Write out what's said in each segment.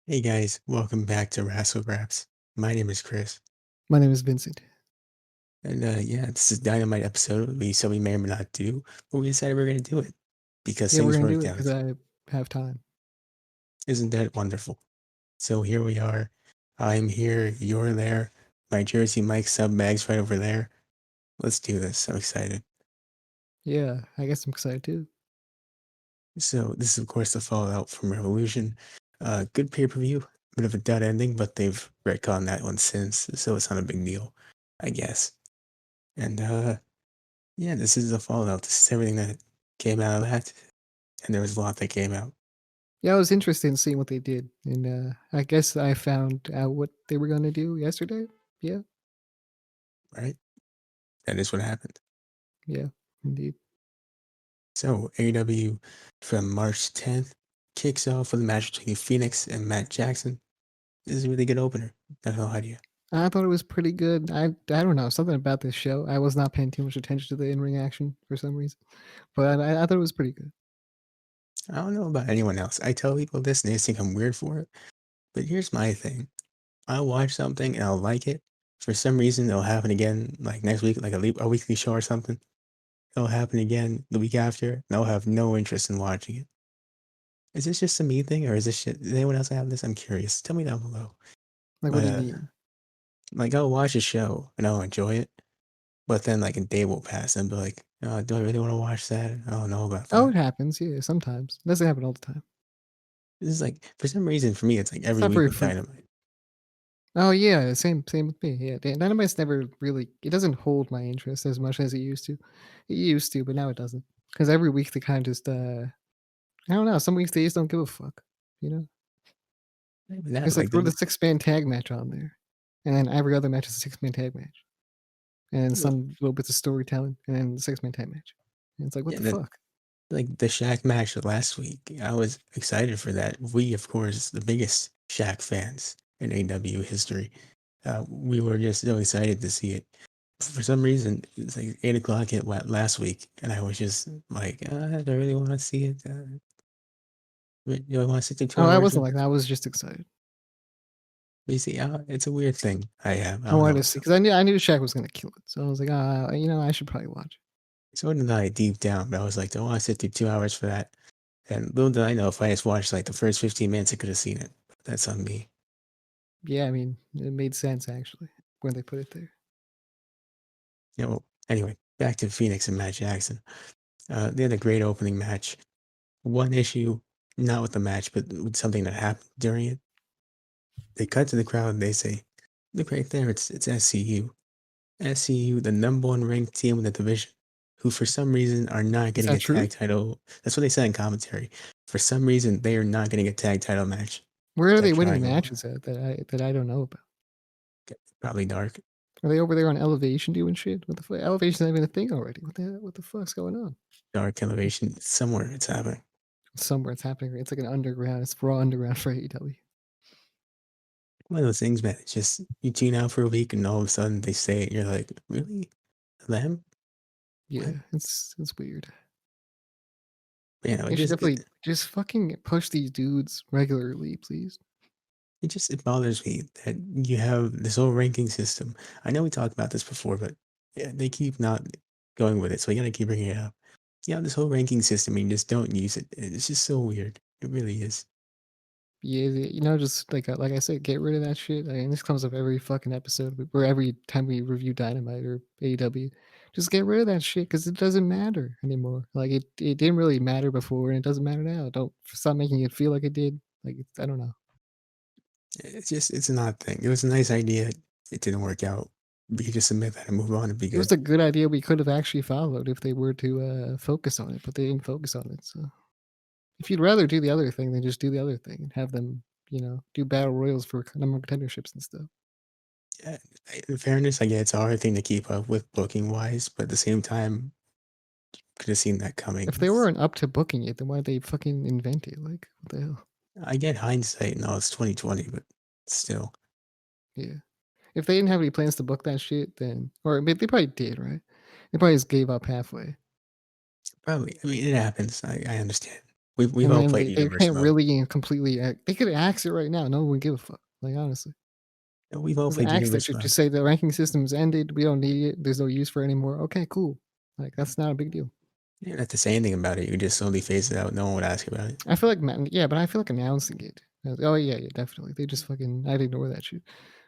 Hey guys, welcome back to Wrassle Graps. My name is Chris, My name is Vincent. and yeah, this is Dynamite episode we said we may or may not do, but we decided we are gonna do it because Yeah, we're things gonna do worked it because out. I have time. Isn't that wonderful? So here we are. I'm here, you're there. My Jersey Mike sub bag's right over there. Let's do this. I'm excited. Yeah, I guess I'm excited too. So this is of course the fallout from Revolution. Good pay-per-view, bit of a dud ending, but they've retconned that one since, so it's not a big deal, I guess. And yeah, this is the fallout. This is everything that came out of that, and there was a lot that came out, Yeah, I was interested in seeing what they did, and I guess I found out what they were gonna do yesterday. Yeah, right? That is what happened. yeah, indeed. So AEW from March 10th kicks off with a match between Phoenix and Matt Jackson. This is a really good opener. Not gonna lie to you. I thought it was pretty good. I don't know, something about this show. I was not paying too much attention to the in ring action for some reason, but I thought it was pretty good. I don't know about anyone else. I tell people this and they think I'm weird for it, but here's my thing. I'll watch something and I'll like it. For some reason, it'll happen again, like next week, like a weekly show or something. It'll happen again the week after, and I'll have no interest in watching it. Is this just a me thing, or is this shit? Does anyone else have this? I'm curious. Tell me down below. Like, what But do you mean? like I'll watch a show and I'll enjoy it, but then like a day will pass and I'll be like, oh, do I really want to watch that? I don't know about Oh, that. it happens. Yeah, sometimes. It doesn't happen all the time. This is like for some reason for me, it's like It's every not week very with frequent. Dynamite. Oh yeah, same with me. Yeah, Dynamite's never really. It doesn't hold my interest as much as it used to. It used to, but now it doesn't. Because every week they kind of just. I don't know. Some weeks they just don't give a fuck. You know, Not even that, it's like like throw the the 6-man tag match on there, and then every other match is a 6-man tag match, and then the- some little bits of storytelling, and then the 6-man tag match. And it's like, what yeah, the fuck? like the Shaq match last week. I was excited for that. We, of course, the biggest Shaq fans in AW history. We were just so excited to see it. For some reason, it's like 8 o'clock hit last week, and I was just like, do I really want to see it? Do I want to sit through two Oh, I hours wasn't of like that. this? I was just excited. But you see, it's a weird thing I have. I I don't wanted know. to see because I knew Shaq was gonna kill it, so I was like, I should probably watch. So did I deep down, but I was like, do I want to sit through 2 hours for that? And little did I know, if I just watched like the first 15 minutes, I could have seen it. That's on me. Yeah, I mean, it made sense actually when they put it there. Anyway, back to Phoenix and Matt Jackson. They had a great opening match. One issue, not with the match, but with something that happened during it. They cut to the crowd and they say, look right there, it's SCU. SCU, the number one ranked team in the division, who for some reason are not Is getting a that true? tag title. That's what they said in commentary. For some reason, they are not getting a tag title match. Where are That they winning triangle, matches at that I don't know about? probably dark. Are they over there on Elevation doing shit? What the fuck? Elevation's not even a thing already. What the fuck's going on? Dark elevation, somewhere it's happening. Somewhere it's happening. It's like an underground. It's raw underground for AEW. One of those things, man. It's just you tune out for a week and all of a sudden they say it. You're like, really? Them? What? Yeah, it's weird. But, They should definitely just fucking push these dudes regularly, please. it bothers me that you have this whole ranking system. I know we talked about this before, but yeah, they keep not going with it, so I gotta keep bringing it up. You have this whole ranking system and you just don't use it. It's just so weird. It really is. Yeah, just like I said, get rid of that shit. I mean, this comes up every fucking episode, or every time we review Dynamite or AEW. Just get rid of that shit because it doesn't matter anymore. Like it didn't really matter before, and it doesn't matter now. Don't stop making it feel like it did. Like I don't know. It's an odd thing. It was a nice idea. It didn't work out. We could just admit that and move on and be It was good. a good idea we could have actually followed if they were to focus on it, but they didn't focus on it. So if you'd rather do the other thing, then just do the other thing and have them, do battle royals for number contenderships and stuff. Yeah, in fairness, I get it's a hard thing to keep up with booking wise, but at the same time, could have seen that coming. If they weren't up to booking it, then why'd they fucking invent it? Like, what the hell? I get hindsight. No, it's 2020, but still, Yeah. If they didn't have any plans to book that shit, then, or maybe they probably did, right? They probably just gave up halfway. probably. I mean, it happens. I understand. We've And all then played they universe can't mode. really completely act they could axe it right now, no one would give a fuck, like, honestly. We've all Just played axe that universe shit, mode. just say the ranking system's ended, we don't need it, there's no use for it anymore, okay, cool. Like, that's not a big deal. You don't have to say anything about it. You just slowly phase it out. No one would ask about it. I feel like yeah, but I feel like announcing it. Oh yeah, yeah, definitely. They just fucking I'd ignore that shit.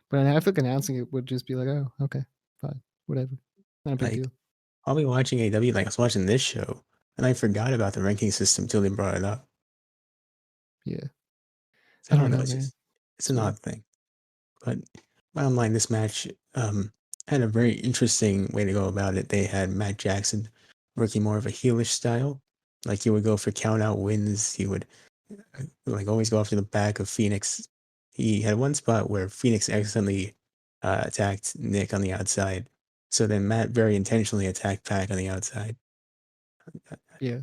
But I feel like announcing it would just be like, oh, okay, fine, whatever, not a big Like deal. I'll be watching AEW, like I was watching this show, and I forgot about the ranking system till they brought it up. Yeah, So I I don't don't know. know, man. It's It's an weird. odd thing. But bottom line, this match had a very interesting way to go about it. They had Matt Jackson working more of a heelish style. Like he would go for count out wins. He would like always go after the back of Phoenix. He had one spot where Phoenix accidentally attacked Nick on the outside. So then Matt very intentionally attacked Pac on the outside. Yeah,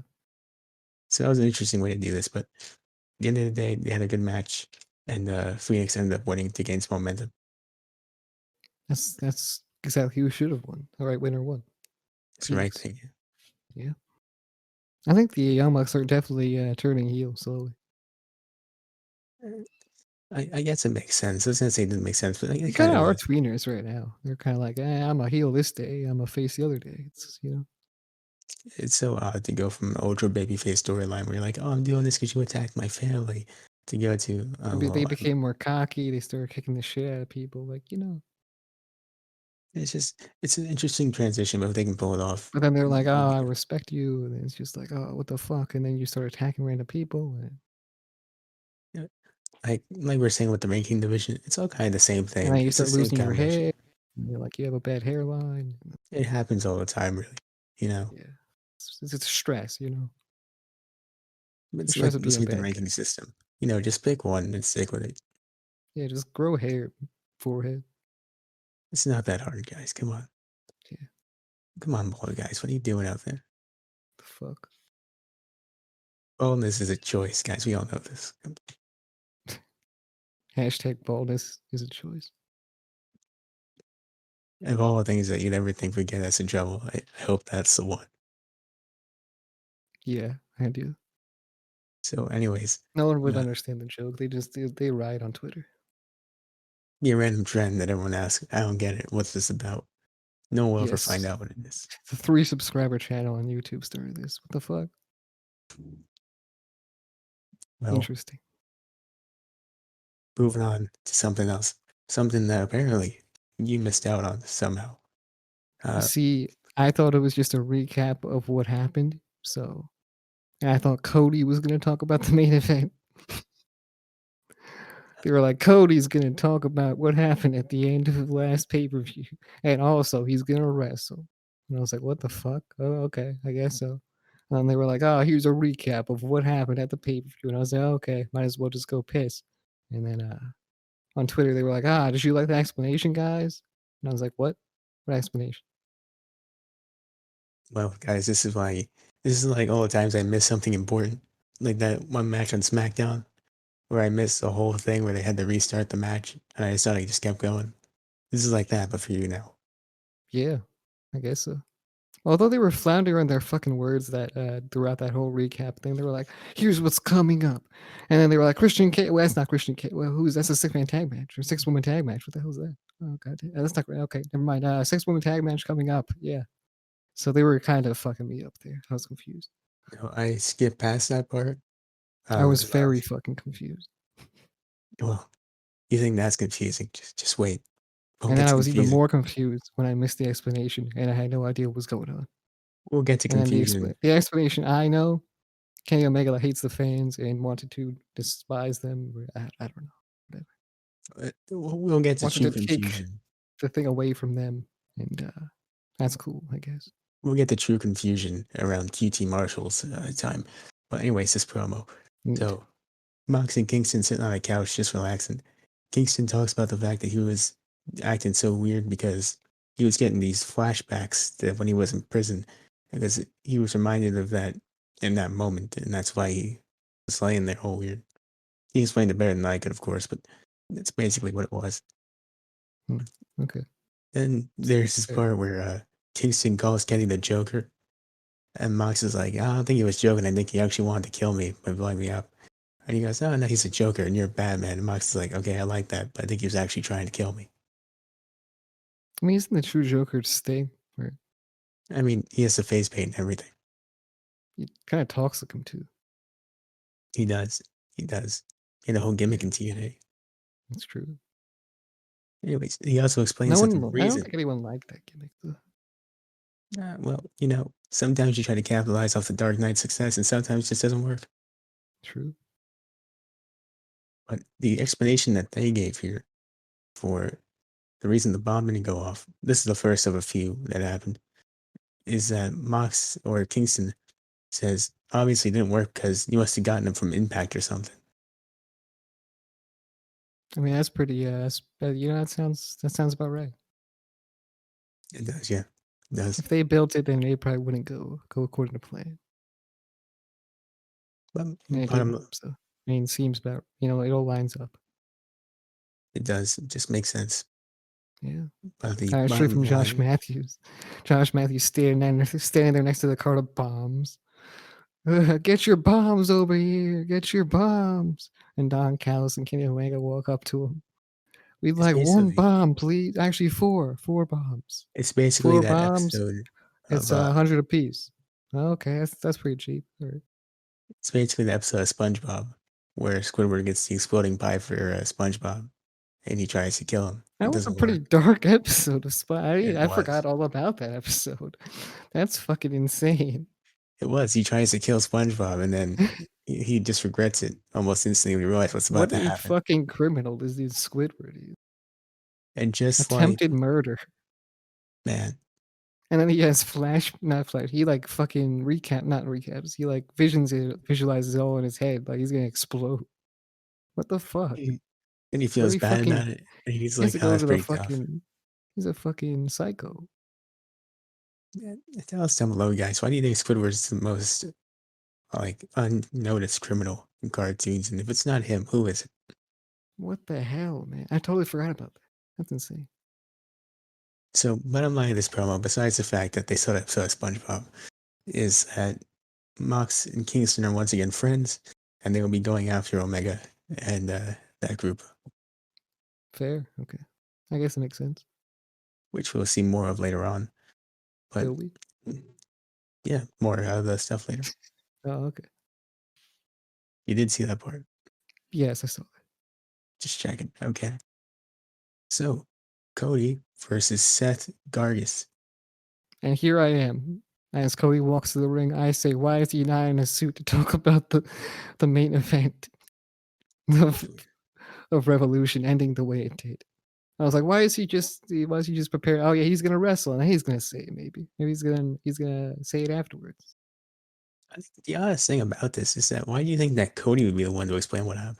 So that was an interesting way to do this. But at the end of the day, they had a good match, and Phoenix ended up winning to gain some momentum. that's exactly who should have won. All right, winner won. It's the right Phoenix. thing. Yeah, I think the Young Bucks are definitely turning heel slowly. I guess it makes sense. I was gonna say it didn't make sense, but They it kind kind of of are does. tweeners right now. They're kind of like, I'm a heel this day, I'm a face the other day. It's It's so odd to go from an ultra babyface storyline where you're like, "Oh, I'm doing this because you attacked my family," to go to, "Oh they well, became more cocky. They started kicking the shit out of people. Like it's just it's an interesting transition, but if they can pull it off, but then they're like, it'll "Oh, be I good." respect you," and it's just like, "Oh, what the fuck?" And then you start attacking random people, Yeah, like we're saying with the ranking division, it's all kind of the same and thing. then you It's the start same losing your combination. hair. And you're like, you have a bad hairline. It happens all the time, really. You know, Yeah, it's stress. The it's stress like of let's being a get the bad guy. ranking system. Just pick one and stick with it. Yeah, just grow hair, forehead. It's not that hard, guys. Come on, Yeah, come on, bald guys. What are you doing out there? the fuck. Baldness is a choice, guys. We all know this. Hashtag baldness is a choice. Of all the things that you'd ever think would get us in trouble, I hope that's the one. Yeah, I do. So, anyways, No one would uh, understand the joke. They ride on Twitter. be a random trend that everyone asks, I don't get it. What's this about? No one will ever find Yes, out what it is. the 3 subscriber channel on YouTube started this. What the fuck? Well, Interesting. moving on to something else. Something that apparently you missed out on somehow. Uh, See, I thought it was just a recap of what happened. So, and I thought Cody was going to talk about the main event. They were like, Cody's going to talk about what happened at the end of the last pay per view. And also, he's going to wrestle. And I was like, what the fuck? Oh, okay. I guess so. And then they were like, oh, here's a recap of what happened at the pay per view. And I was like, oh, okay, might as well just go piss. And then on Twitter, they were like, did you like the explanation, guys? And I was like, what? What explanation? well, guys, this is like all the times I miss something important. Like that one match on SmackDown where I missed the whole thing where they had to restart the match and I just thought I just kept going. This is like that, but for you now. Yeah, I guess so. Although they were floundering on their fucking words that throughout that whole recap thing, they were like, "Here's what's coming up," and then they were like, "Christian K. Well, that's not Christian K. Well, who's that's a 6-man tag match or 6-woman tag match? What the hell is that? Oh god, that's not okay. Never mind. 6-woman tag match coming up. Yeah." So they were kind of fucking me up there. I was confused. I skipped past that part. I I was was very fucking confused, well. You think that's confusing? Just wait. We'll and get then I to was even confusing. more confused when I missed the explanation and I had no idea what was going on. We'll get to And then confusion. the explanation I know Kenny Omega hates the fans and wanted to despise them. I don't know. Whatever. We'll get to Wanted true to take confusion. the thing away from them, and that's cool, I guess. We'll get to true confusion around QT Marshall's time. But anyways, this promo. Neat. So Mox and Kingston sitting on a couch just relaxing. Kingston talks about the fact that he was acting so weird because he was getting these flashbacks that when he was in prison, because he was reminded of that in that moment, and that's why he was laying there all weird. He explained it better than I could, of course, but that's basically what it was. Hmm. Okay. Then there's this Fair. part where Kingston calls Kenny the Joker, And Mox is like, I don't think he was joking. I think he actually wanted to kill me by blowing me up. And he goes, oh, no, he's a joker and you're Batman. And Mox is like, okay, I like that, but I think he was actually trying to kill me. I mean, isn't the true Joker Sting? Right? I mean, he has the face paint and everything. He kind of talks like him too. He does. He does. He had a whole gimmick Yeah, in TNA. that's true. Anyways, he also No explains that the one, I don't reason, think anyone liked that gimmick though. well, sometimes you try to capitalize off the Dark Knight's success and sometimes it just doesn't work. True. But the explanation that they gave here for the reason the bomb didn't go off, this is the first of a few that happened, is that Mox or Kingston says obviously it didn't work because you must have gotten him from Impact or something. I mean, that's pretty. That sounds about right. It does, yeah. It does. If they built it, then they probably wouldn't go according to plan. But And it didn't. bottom, So, I mean, seems about, it all lines up. it does. It just makes sense. Yeah. But the Straight bottom from Josh line, Matthews. Josh Matthews standing there next to the cart of bombs. Get your bombs over here. Get your bombs. And Don Callis and Kenny Omega walk up to him. We'd it's like one basically bomb, please. Actually, four bombs. it's basically Four that bombs. episode It's of 100 apiece. Okay, that's pretty cheap. All right. it's basically the episode of SpongeBob where Squidward gets the exploding pie for SpongeBob and he tries to kill him. It That was a doesn't pretty work. dark episode of Spy. It I forgot was. all about that episode. That's fucking insane. It was. He tries to kill SpongeBob and then he just regrets it almost instantly when he realizes what's about What to a happen. fucking criminal is this Squidward. And just like, Attempted murder. man, And then he has not flash. He like fucking not recaps. He like visualizes it all in his head. Like he's gonna explode. What the fuck? and he What feels he bad fucking, about it. And he's he has like, to oh, go that's to the pretty tough. fucking, he's a fucking psycho. Yeah, tell us, some low guys, why do you think Squidward's the most like unnoticed criminal in cartoons? And if it's not him, who is it? What the hell, man? I totally forgot about that. That's insane. So, bottom line of this promo, besides the fact that they set up SpongeBob, is that Mox and Kingston are once again friends, and they will be going after Omega and that group, Fair. Okay. I guess it makes sense. which we'll see more of later on. But Will we? yeah, more of the stuff later. Oh, okay. You did see that part. Yes, I saw that. Just checking. Okay. So, Cody versus Seth Gargis. And here I am. As Cody walks to the ring, I say, why is he not in a suit to talk about the main event of Revolution ending the way it did? I was like, why is he just prepared? Oh yeah, he's gonna wrestle and he's gonna say it maybe. Maybe he's gonna say it afterwards. I think the honest thing about this is that why do you think that Cody would be the one to explain what happened?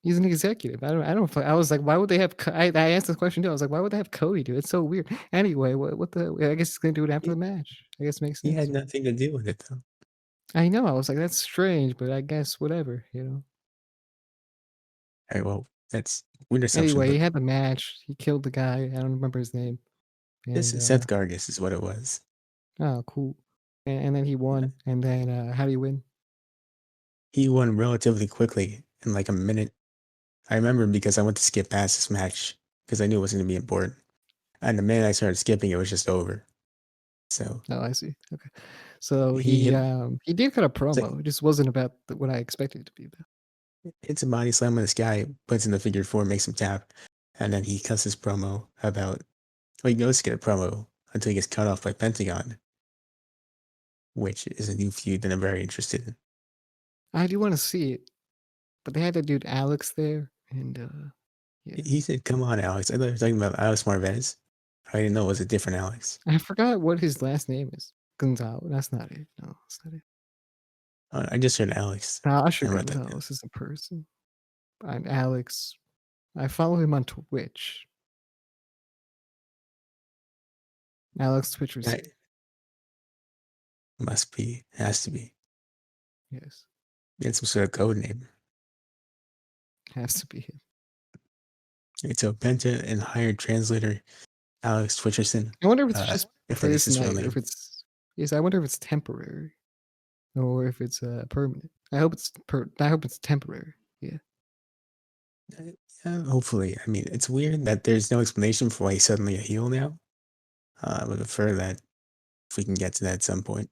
He's an executive. I was like, why would they have I asked this question too. I was like, why would they have Cody do it? It's so weird. Anyway, what the I guess he's gonna do it after He, the match. I guess it makes he had sense. nothing to do with it, though. I know. I was like, that's strange, but I guess whatever. All right, well, that's weird assumption, Anyway, he but had the match. He killed the guy. I don't remember his name. this And Seth Gargis is what it was. oh, cool. And then he won. And then how do you win? He won relatively quickly in like a minute. I remember because I went to skip past this match because I knew it was going to be important. And the minute I started skipping, it was just over. So Oh, I see. Okay. So he hit, he did cut a it's like, promo. It just wasn't about what I expected it to be about. hits a body slam on this guy, puts in the figure four, makes him tap, and then he cuts his promo about. Well, he goes to get a promo until he gets cut off by Pentagon, which is a new feud that I'm very interested in. I do want to see it, but they had that dude Alex there, and yeah, He said, "Come on, Alex." I thought you were talking about Alex Marvez. I didn't know it was a different Alex. I forgot what his last name is. Gonzalez. That's not it. No, that's not it. I just heard Alex. Sasha I wrote that down. Gonzalez is a person. And Alex, I follow him on Twitch. Alex Twitcherson. That must be, has to be. Yes, It's some sort of code name. has to be him. It's a Penta and hired translator Alex Twitcherson. I wonder if it's just If for that is this his real night, or name. Yes, I wonder if it's temporary or if it's, permanent. I hope it's temporary. Yeah. Uh, hopefully. I mean, it's weird that there's no explanation for why he's suddenly a heel now. I would prefer that if we can get to that at some point.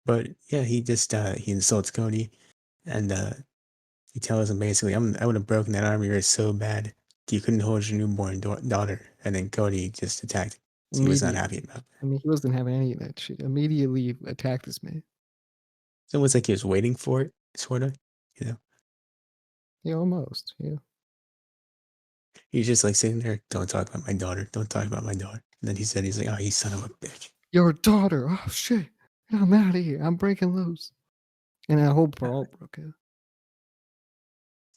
But yeah, he insults Cody, and he tells him basically, I would have broken that arm of yours so bad you couldn't hold your newborn daughter." And then Cody just attacked him. So he was not happy Immediately. about that. I mean, he wasn't having any of that shit. Immediately attacked this man. It's almost like he was waiting for it, sort of. You know, Yeah, almost. Yeah. he's just like sitting there, "Don't talk about my daughter. Don't talk about my daughter." And then he's like, "Oh, you son of a bitch." Your daughter. Oh shit. I'm out of here. I'm breaking loose. And a whole Uh, brawl broke out.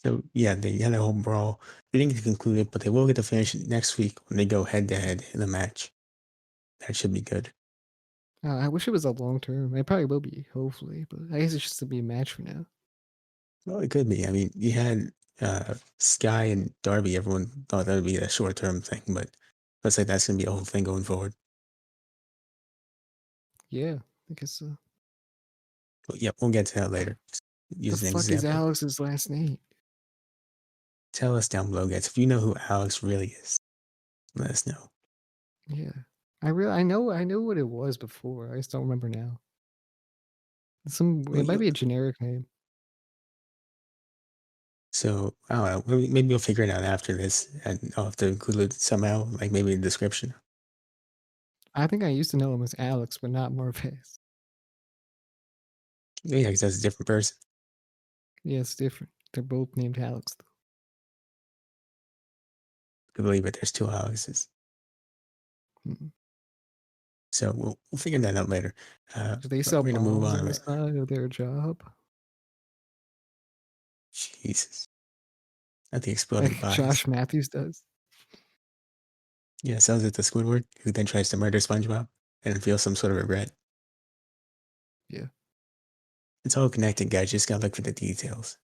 So yeah, they had a whole brawl. They didn't get to conclude it, but they will get to finish it next week when they go head to head in the match. That should be good. I wish it was a long term. It probably will be, hopefully, but I guess it's just to be a match for now. Well, it could be. I mean, you had Sky and Darby. Everyone thought that would be a short term thing, but looks like that's gonna be a whole thing going forward. Yeah, I guess so. But yep, we'll get to that later. Just The use an fuck is example. Alex's last name? Tell us down below, guys, if you know who Alex really is. Let us know. Yeah. I know what it was before. I just don't remember now. Well, It might be a generic name. so I don't know. Maybe we'll figure it out after this, and I'll have to include it somehow, like maybe in the description. I think I used to know him as Alex, but not Marvez. Yeah, because that's a different person. Yeah, it's different. They're both named Alex though. I believe it. There's two Alexes. Mhm. So we'll figure that out later. Do they But sell we're gonna move bombs on. on the side of their job? Jesus, not the exploding Like bodies. Josh Matthews does? Yeah, sounds like the Squidward who then tries to murder SpongeBob and feels some sort of regret. Yeah. It's all connected, guys. Just gotta look for the details.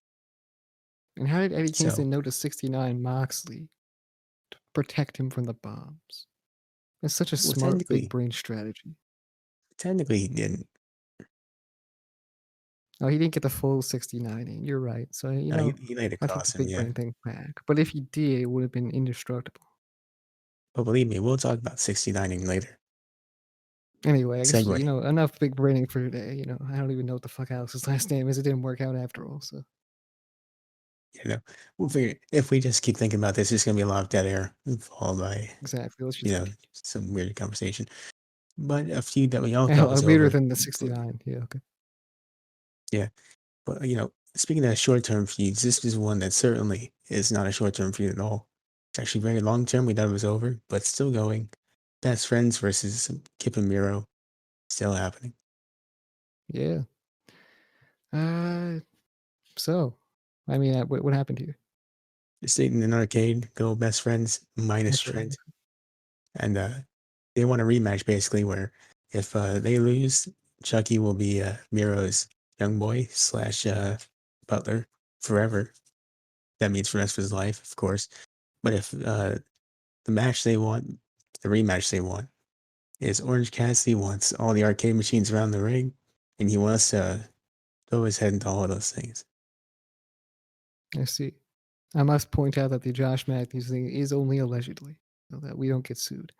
And how did Eddie So, Kingston know to 69 Moxley to protect him from the bombs? It's such a well, smart big brain strategy. technically he didn't. Oh, he didn't get the full 69 in. You're right. So, No, he laid I take across the him, big yeah. brain thing back. But if he did, it would have been indestructible. But believe me, we'll talk about 69ing later. Anyway, I guess, Segue. enough big braining for today. I don't even know what the fuck Alex's last name is. It didn't work out after all. So, You know, we'll figure if we just keep thinking about this, it's gonna be a lot of dead air followed by, exactly. Let's just continue. some weird conversation. But a few that we all thought Hell, was weirder over. than the 69. Yeah, okay. Yeah. But speaking of short term feuds, this is one that certainly is not a short term feud at all. It's actually very long term. We thought it was over, but still going. Best friends versus Kip and Miro, still happening. Yeah. Uh, so, I mean, what happened here? They're sitting in an arcade, good old best friends minus Okay. Trent, and they want a rematch basically. Where if they lose, Chucky will be Miro's young boy slash butler forever. That means for the rest of his life, of course. But if the match they want, the rematch they want, is Orange Cassidy wants all the arcade machines around the ring, and he wants to throw his head into all of those things. I see. I must point out that the Josh Matthews thing is only allegedly, so that we don't get sued.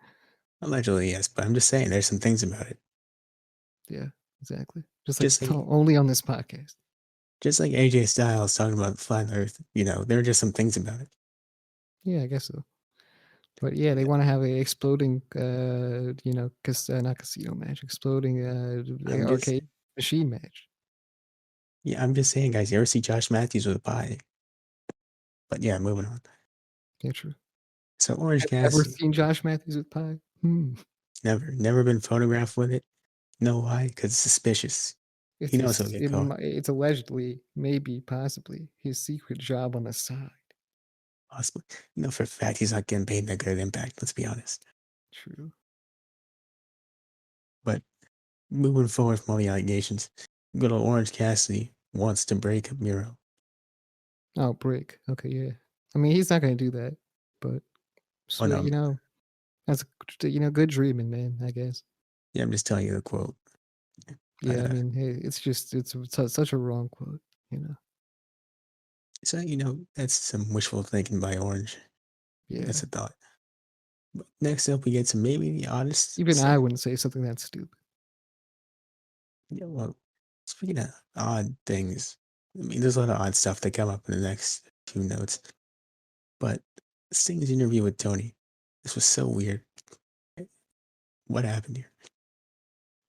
Allegedly, yes, but I'm just saying there's some things about it. Yeah, exactly. Just like Just like only on this podcast. just like AJ Styles talking about flat Earth, there are just some things about it. Yeah, I guess so. But yeah, they Yeah, want to have a exploding, not casino match, exploding I'm just arcade machine match. yeah, I'm just saying, guys. You ever see Josh Matthews with a pie? But yeah, moving on. Yeah, true. So Orange Have you ever Cassidy, seen Josh Matthews with pie? Hmm. never been photographed with it. Know why? Because it's suspicious. He knows he'll get caught. It's allegedly, maybe, possibly his secret job on the side. Possibly. For a fact he's not getting paid that good at Impact. Let's be honest. True. But moving forward from all the allegations, good old Orange Cassidy wants to break Miro. Oh, break. Okay, yeah. I mean, he's not gonna do that, but Oh sweet, no, that's good dreaming, man. I guess. yeah, I'm just telling you the quote. But Yeah, I mean, hey, it's such a wrong quote, you know? so that's some wishful thinking by Orange. That's Yeah. a thought. But next up, we get to maybe the oddest Even I segment. wouldn't say something that stupid. Yeah, well, speaking of odd things, I mean, there's a lot of odd stuff that come up in the next few notes. But Sting's interview with Tony, this was so weird. What happened here?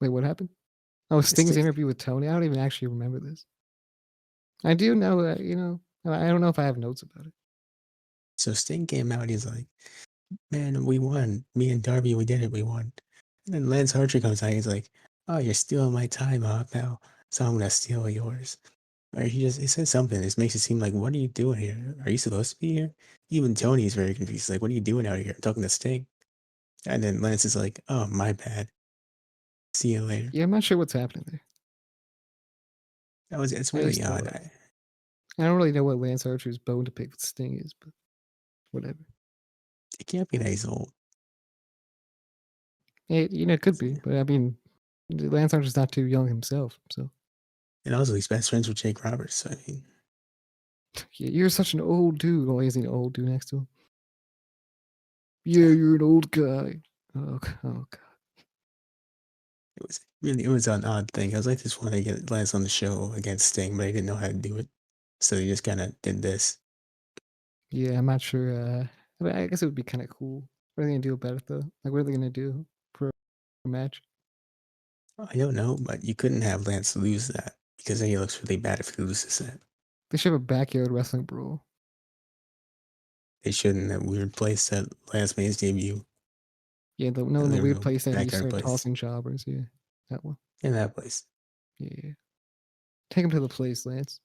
Wait, what happened? Oh, Sting's Sting, interview with Tony? I don't even actually remember this. I do know that, I don't know if I have notes about it. so Sting came out. He's like, "Man, we won. Me and Darby, we did it. We won." And then Lance Archer comes out. He's like, "Oh, you're stealing my time, huh, pal? So I'm gonna steal yours." Or he says something. This makes it seem like, "What are you doing here? Are you supposed to be here?" Even Tony's very confused. He's like, "What are you doing out here?" I'm talking to Sting. And then Lance is like, "Oh, my bad. See you later." Yeah, I'm not sure what's happening there. It's I really just odd. don't I don't really know what Lance Archer's bone to pick with Sting is, but whatever. It can't be that he's old. It could be, but I mean, Lance Archer's not too young himself, so And also, he's best friends with Jake Roberts. So, I mean, yeah, you're such an old dude. Always an old dude next to him. Yeah, you're an old guy. Oh god. it was an odd thing. I was like, just want to get Lance on the show against Sting, but I didn't know how to do it. So they just kind of did this. Yeah, I'm not sure. I guess it would be kind of cool. What are they gonna do about it though? Like, what are they gonna do for a match? I don't know, but you couldn't have Lance lose that because then he looks really bad if he loses that. They should have a backyard wrestling brawl. They shouldn't. That weird place that Lance made his debut. Yeah, And the there we weird go, place that he backyard started place. tossing jobbers. Yeah, that one. In that place. Yeah, take him to the place, Lance.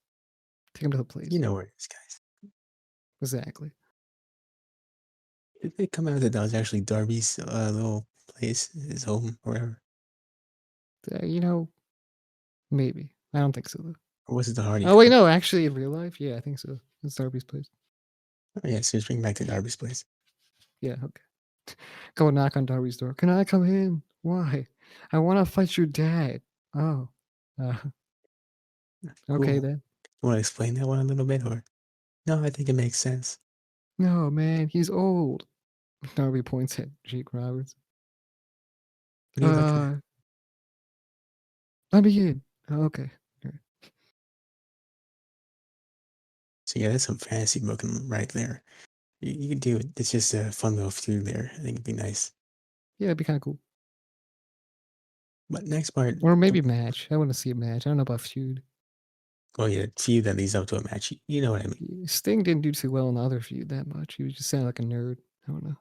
Take him to the You place. know where it is, guys. Exactly. Did they come out that was actually Darby's little place, his home, or whatever? You know, maybe. I don't think so though. Or was it the Hardy Oh wait, Club? no. Actually, in real life, yeah, I think so. It's Darby's place. Oh, yeah, so just bring back to Darby's place. Yeah. Okay. Go knock on Darby's door. Can I come in? Why? I want to fight your dad. Oh. Uh, okay Cool. then. You want to explain that one a little bit, or no? I think it makes sense. No, man, he's old. Darby points at Jake Roberts. What are you looking at? Uh, let me in. Okay. All right. So yeah, that's some fantasy booking right there. You could do it. It's just a fun little feud there. I think it'd be nice. Yeah, it'd be kind of cool. But next part, Or maybe match. I want to see a match. I don't know about feud. oh yeah, feud that leads up to a match. You know what I mean? Sting didn't do too well in the other feud that much. He was just sounding like a nerd. I don't know.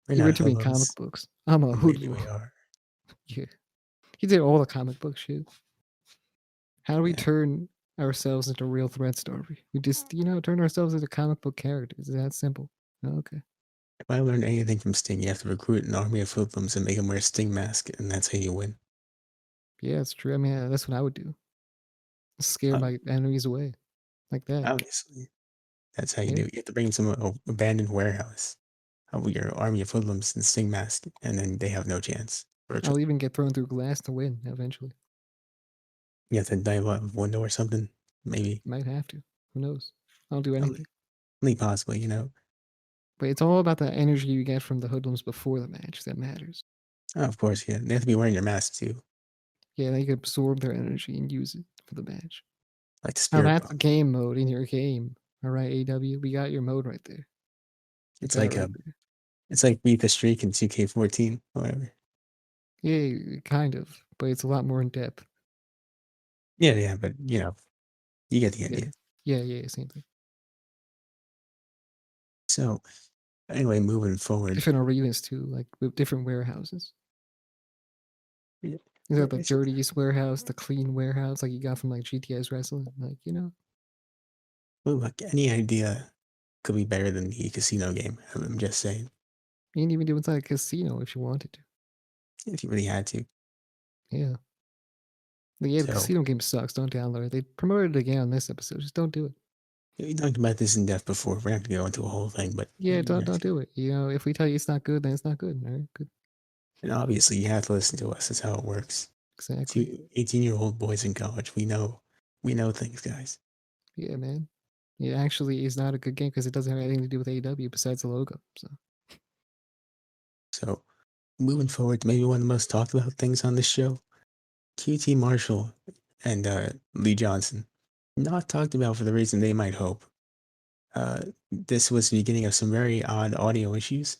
We're He not read too many comic hoodlums. books. I'm a Maybe hoodlum. we are. Yeah. He did all the comic book shit. How do we Yeah. turn ourselves into real threats, Darby? We just, turn ourselves into comic book characters. It's that simple. Okay. If I learned anything from Sting, you have to recruit an army of hoodlums and make them wear a Sting mask, and that's how you win. Yeah, it's true. I mean, that's what I would do. Scare Uh, my enemies away. Like that. Obviously, that's how you do Yeah. it. You have to bring them to an abandoned warehouse with your army of hoodlums and Sting mask, and then they have no chance. I'll Virtually, even get thrown through glass to win eventually. you have to dive out of a window or something. Maybe Might have to. Who knows? I'll do only, anything. only possibly. But it's all about the energy you get from the hoodlums before the match that matters. Oh, of course, yeah. They have to be wearing your mask too, Yeah, they can absorb their energy and use it for the match. like the Now spirit that's the bomb. game mode in your game. All right, AW, we got your mode right there. We It's got it like right there. it's like beat the streak in 2K14, whatever. Yeah, kind of, but it's a lot more in depth. Yeah, yeah, but you get the Yeah, idea. yeah, same thing. So anyway, moving forward, Different arenas too, like with different warehouses. yeah, You got the it's, dirtiest warehouse, the clean warehouse, like you got from like GTS wrestling. Like well, look, any idea could be better than the casino game. I'm just saying, you can even do inside a casino if you wanted to. if you really had to. Yeah. But yeah, the So casino game sucks. Don't download it. They promoted it again on this episode. Just don't do it. we talked about this in depth before. We're not gonna go into a whole thing, but Yeah, don't do it. If we tell you it's not good, then it's not good. All right, good. And obviously, you have to listen to us. That's how it works. Exactly. To 18-year-old boys in college, we know things, guys. Yeah, man. It actually is not a good game because it doesn't have anything to do with AEW besides the logo. So So, moving forward to maybe one of the most talked about things on this show, QT Marshall and Lee Johnson. Not talked about for the reason they might hope. This was the beginning of some very odd audio issues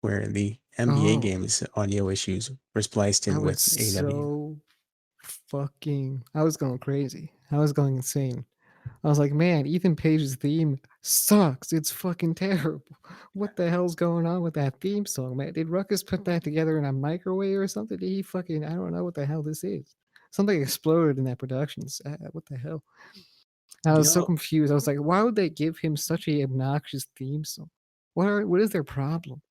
where the NBA oh, game's audio issues were spliced I in was with AEW. so fucking I was going crazy. I was going insane. I was like, man, Ethan Page's theme sucks. It's fucking terrible. What the hell's going on with that theme song, man? Did Ruckus put that together in a microwave or something? Did he fucking, I don't know what the hell this is. Something exploded in that production. What the hell? I You was so know, confused. I was like, why would they give him such a obnoxious theme song? What is their problem?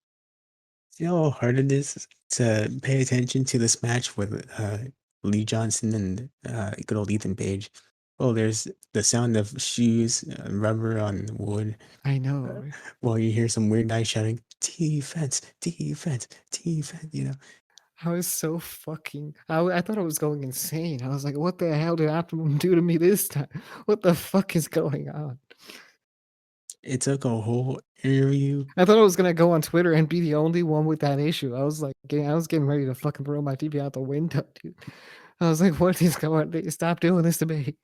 you know how hard it is to pay attention to this match with Lee Johnson and good old Ethan Page. Oh, there's the sound of shoes, rubber on wood, I know, uh, right? while you hear some weird guy shouting, defense, defense, defense, you know. I was so fucking. I thought I was going insane. I was like, what the hell did Optimum do to me this time? What the fuck is going on? It took a whole interview. I thought I was gonna go on Twitter and be the only one with that issue. I was getting ready to fucking throw my TV out the window, dude. I was like, what is going on? Stop doing this to me.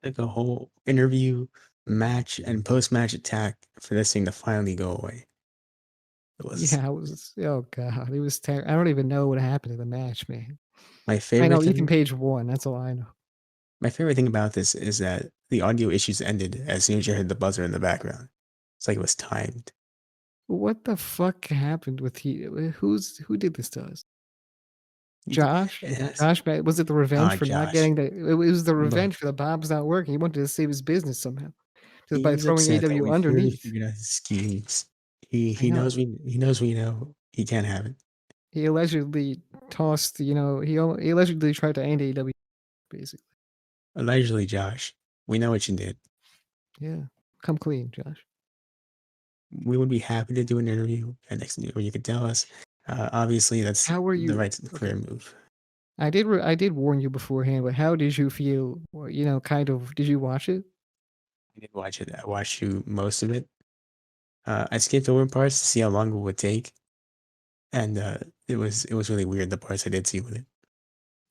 Took a whole interview, match, and post-match attack for this thing to finally go away. It was Yeah, I was. Oh god, it was terrible. I don't even know what happened in the match, man. my I favorite know Ethan thing. Page won. That's all I know. My favorite thing about this is that the audio issues ended as soon as you heard the buzzer in the background. It's like it was timed. What the fuck happened with who did this to us? You d- Josh? It has Was it the revenge for not Josh. getting the it was the Look, revenge for the Bob's not working. He wanted to save his business somehow just by he's throwing upset that AW we failed to underneath. figure out his schemes. I know. He knows we know he can't have it. He allegedly tossed, he allegedly tried to end AW basically. Allegedly, Josh, we know what you did. Yeah. Come clean, Josh. We would be happy to do an interview and next where you could tell us. Obviously, that's How were the you right okay. career move. I did warn you beforehand, but how did you feel, or, kind of did you watch it? I did watch it. I watched you most of it. I skipped over parts to see how long it would take, and it was really weird the parts I did see with it.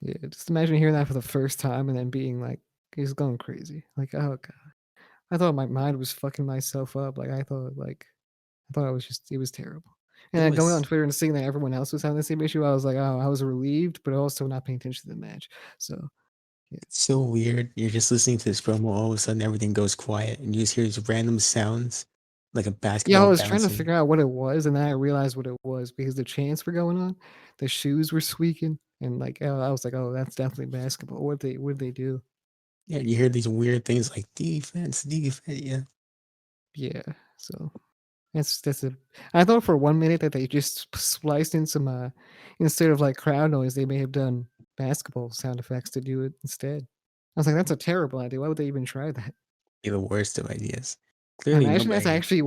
Yeah, just imagine hearing that for the first time and then being like, he's going crazy. Like, oh god. I thought my mind was fucking myself up. I thought it was terrible. And It then going on was Twitter and seeing that everyone else was having the same issue, I was like, oh, I was relieved, but also not paying attention to the match. So yeah. so weird. You're just listening to this promo, all of a sudden everything goes quiet, and you just hear these random sounds like a Yeah, I basketball was trying to bouncing. figure out what it was, and then I realized what it was because the chants were going on, the shoes were squeaking, and I was like, oh, that's definitely basketball. What did they do? Yeah, you hear these weird things like defense, defense. Yeah, Yeah. So that's a. I thought for 1 minute that they just spliced in some instead of like crowd noise, they may have done basketball sound effects to do it instead. I was like, that's a terrible idea. Why would they even try that? be the worst of ideas. Clearly, Imagine that's nobody. actually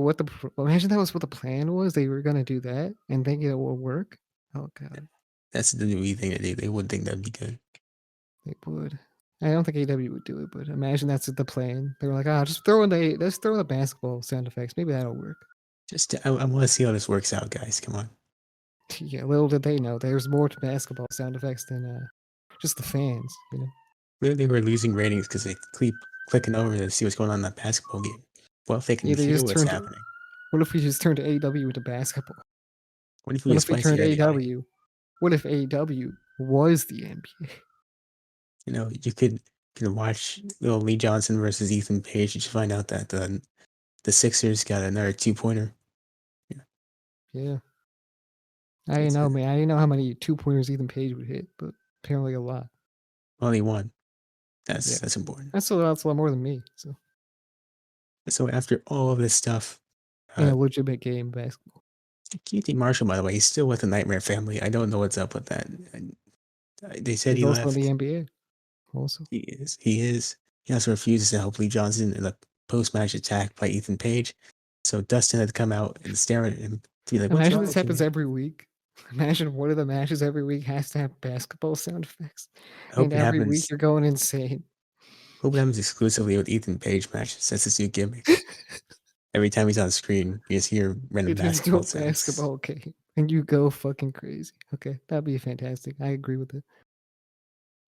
imagine that was what the plan was. They were gonna do that and think it will work. Oh god, That's the new thing to do. They would think that'd be good. they would. I don't think AW would do it, but imagine that's the plan. They were like, let's throw in the basketball sound effects. Maybe that'll work. I want to see how this works out, guys. Come on. Yeah, little did they know there's more to basketball sound effects than just the fans. Clearly, we're losing ratings because they keep clicking over to see what's going on in that basketball game. Well, if they can Yeah, they hear just what's turned. happening, What if we just turned AEW into basketball? what if we What just if we splice the turned audio audio? AEW? What if AEW was the NBA? You know, you could watch little Lee Johnson versus Ethan Page. You should find out that the Sixers got another 2-pointer. Yeah, Yeah, I didn't it's know, man. I didn't know how many 2 pointers Ethan Page would hit, but apparently a lot. only one. Yeah, That's important. that's a lot more than me. So So after all of this stuff, in uh, a legitimate game of basketball, QT Marshall, by the way, he's still with the Nightmare Family. I don't know what's up with that. They said he's he also in the left. NBA. Also, He is. He is. He also refuses to help Lee Johnson in a post-match attack by Ethan Page. So Dustin had to come out and stare at him to be like, "What's imagine wrong this with you, happens man?" every week. Imagine one of the matches every week has to have basketball sound effects, I and hope it every week happens. you're going insane. Hope it happens exclusively with Ethan Page matches. That's his new gimmick. Every time he's on screen, you just hear random It turns into basketball a sounds. basketball game, and you go fucking crazy. Okay, that'd be fantastic. I agree with it.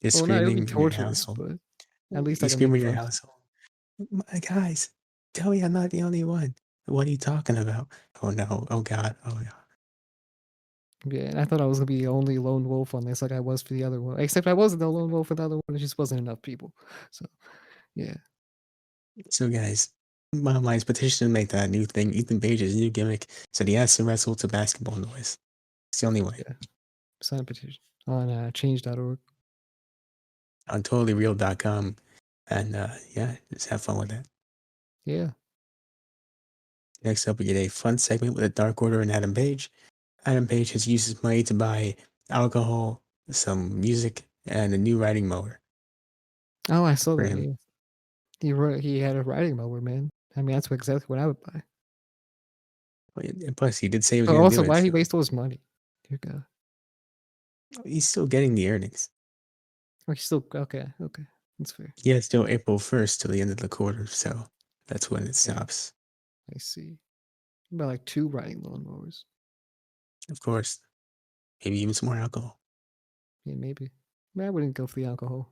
You're Well, no, it would be screaming in your torturous, household. but at least You I can scream make in your fun of it. household. My guys, tell me I'm not the only one. What are you talking about? Oh no. Oh god. Oh no. Yeah, and I thought I was gonna be the only lone wolf on this, like I was for the other one. Except I wasn't the lone wolf for the other one. It just wasn't enough people. So yeah, So guys, bottom line is petition to make that new thing. Ethan Page's new gimmick said he has to wrestle to basketball noise. It's the only way. yeah. Sign a petition on change.org. On totallyreal.com. And yeah, just have fun with that. Yeah. Next up, we get a fun segment with a Dark Order and Adam Page. Adam Page has used his money to buy alcohol, some music, and a new riding mower Oh, I saw for that. him. Yeah, he had a riding mower, man. I mean, that's exactly what I would buy. And plus, he did say he was But going to also, do it, why did he so waste all his money? Dear God. he's still getting the earnings. Oh, he's still okay. Okay, that's fair. He has till April 1st till the end of the quarter, so that's when it Yeah, stops. I see. About like 2 riding lawnmowers. Of course, maybe even some more alcohol. Yeah, maybe. I wouldn't go for the alcohol.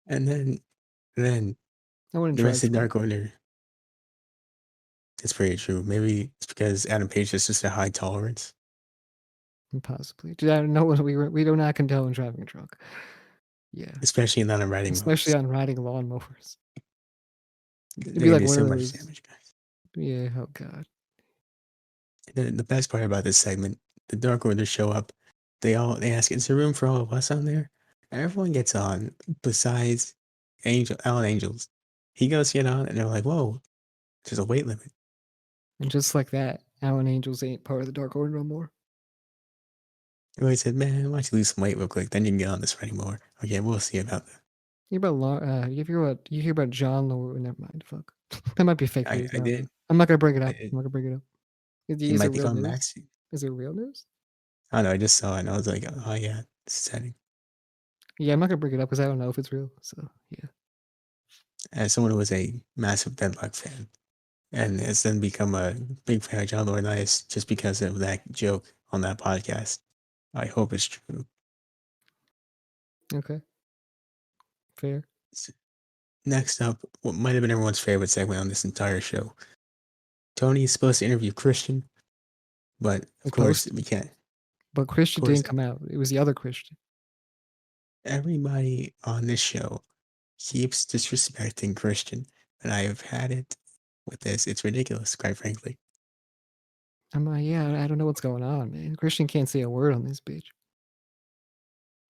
And then I wouldn't the try rest of smoke. Dark Order, it's pretty true. Maybe it's because Adam Page is just a high tolerance, Possibly. Dude, I don't know what we do not condone driving a truck. Yeah, especially not on riding especially mowers. on riding lawnmowers. It'd They're be gonna like do one of so much those. damage, guys. Yeah. Oh God. The best part about this segment, the Dark Order show up. They ask, "Is there room for all of us on there?" Everyone gets on, besides Alan Angels. He goes get on, and they're like, "Whoa, there's a weight limit." And just like that, Alan Angels ain't part of the Dark Order no more. Everybody said, "Man, why don't you lose some weight real quick? Then you can get on this anymore." Okay, we'll see about that. You hear about John Lord? Never mind. Fuck. That might be fake news. I I don't know. did. I'm not gonna bring it I up. did. I'm not gonna bring it up. He Is it might be real coming back news? soon. Is it real news? I don't know. I just saw it, and I was like, "Oh yeah, it's exciting." Yeah, I'm not gonna bring it up because I don't know if it's real. So yeah. As someone who was a massive Deadlock fan, and has then become a big fan of John Laurinaitis just because of that joke on that podcast. I hope it's true. Okay. Fair. Next up, what might have been everyone's favorite segment on this entire show. Tony is supposed to interview Christian, but of course Supposed to, we can't. but Of Christian course, didn't come out. It was the other Christian. everybody on this show keeps disrespecting Christian, and I have had it with this. It's ridiculous, quite frankly. I'm like, yeah, I don't know what's going on, man. Christian can't say a word on this bitch.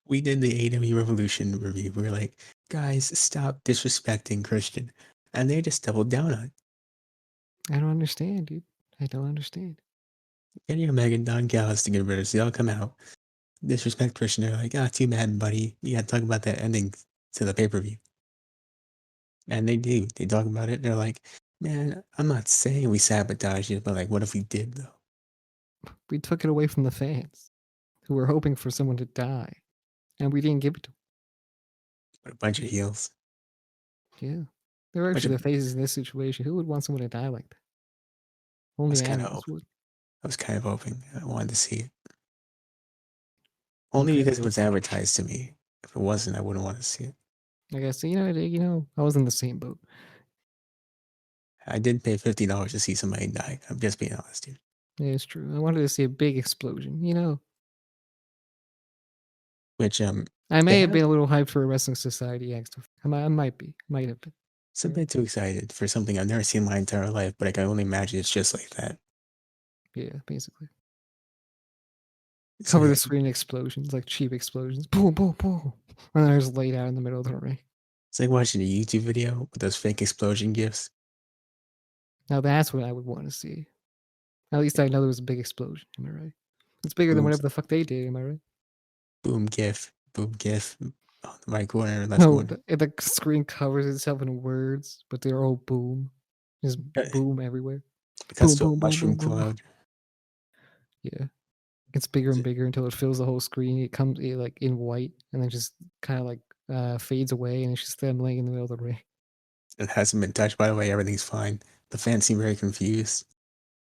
We did the AEW Revolution review. We were like, guys, stop disrespecting Christian. And they just doubled down on it. I don't understand, dude. I don't understand. Kenny Omega and Don Callis to get rid of us. They all come out, disrespect Christian. They're like, ah, too bad, buddy. You got to talk about that ending to the pay per view. And they do. They talk about it. They're like, man, I'm not saying we sabotaged it, but like, what if we did, though? We took it away from the fans who were hoping for someone to die, and we didn't give it to What a bunch of heels. them. Yeah. They were Bunch actually of, the faces in this situation. Who would want someone to die like that? I Only was kind of animals hoping. would. I was kind of hoping. I wanted to see it. Only Okay. because it was advertised to me. If it wasn't, I wouldn't want to see it. I guess I was in the same boat. I did pay $50 to see somebody die. I'm just being honest here. Yeah, it's true. I wanted to see a big explosion. Which I they may have have. been a little hyped for a wrestling society extra. I might be. Might have been. It's a Right? bit too excited for something I've never seen in my entire life, but I can only imagine it's just like that. Yeah, basically. So Cover yeah, the screen in explosions, like cheap explosions. Boom, boom, boom. And then there's laid out in the middle of the ring. it's like watching a YouTube video with those fake explosion gifs. Now that's what I would want to see. At least I know there was a big explosion. Am I right? It's bigger than Boom, whatever the fuck they did. Am I right? boom gif on the right corner, left No, corner. the screen covers itself in words, but they're all boom. Just It boom everywhere. cuts Boom, to a boom, boom, mushroom boom, boom. cloud. Yeah. Gets bigger and bigger until it fills the whole screen. Like, in white and then just kinda, like, fades away, and it's just them laying in the middle of the ring. It hasn't been touched, by the way, everything's fine. The fans seem very confused.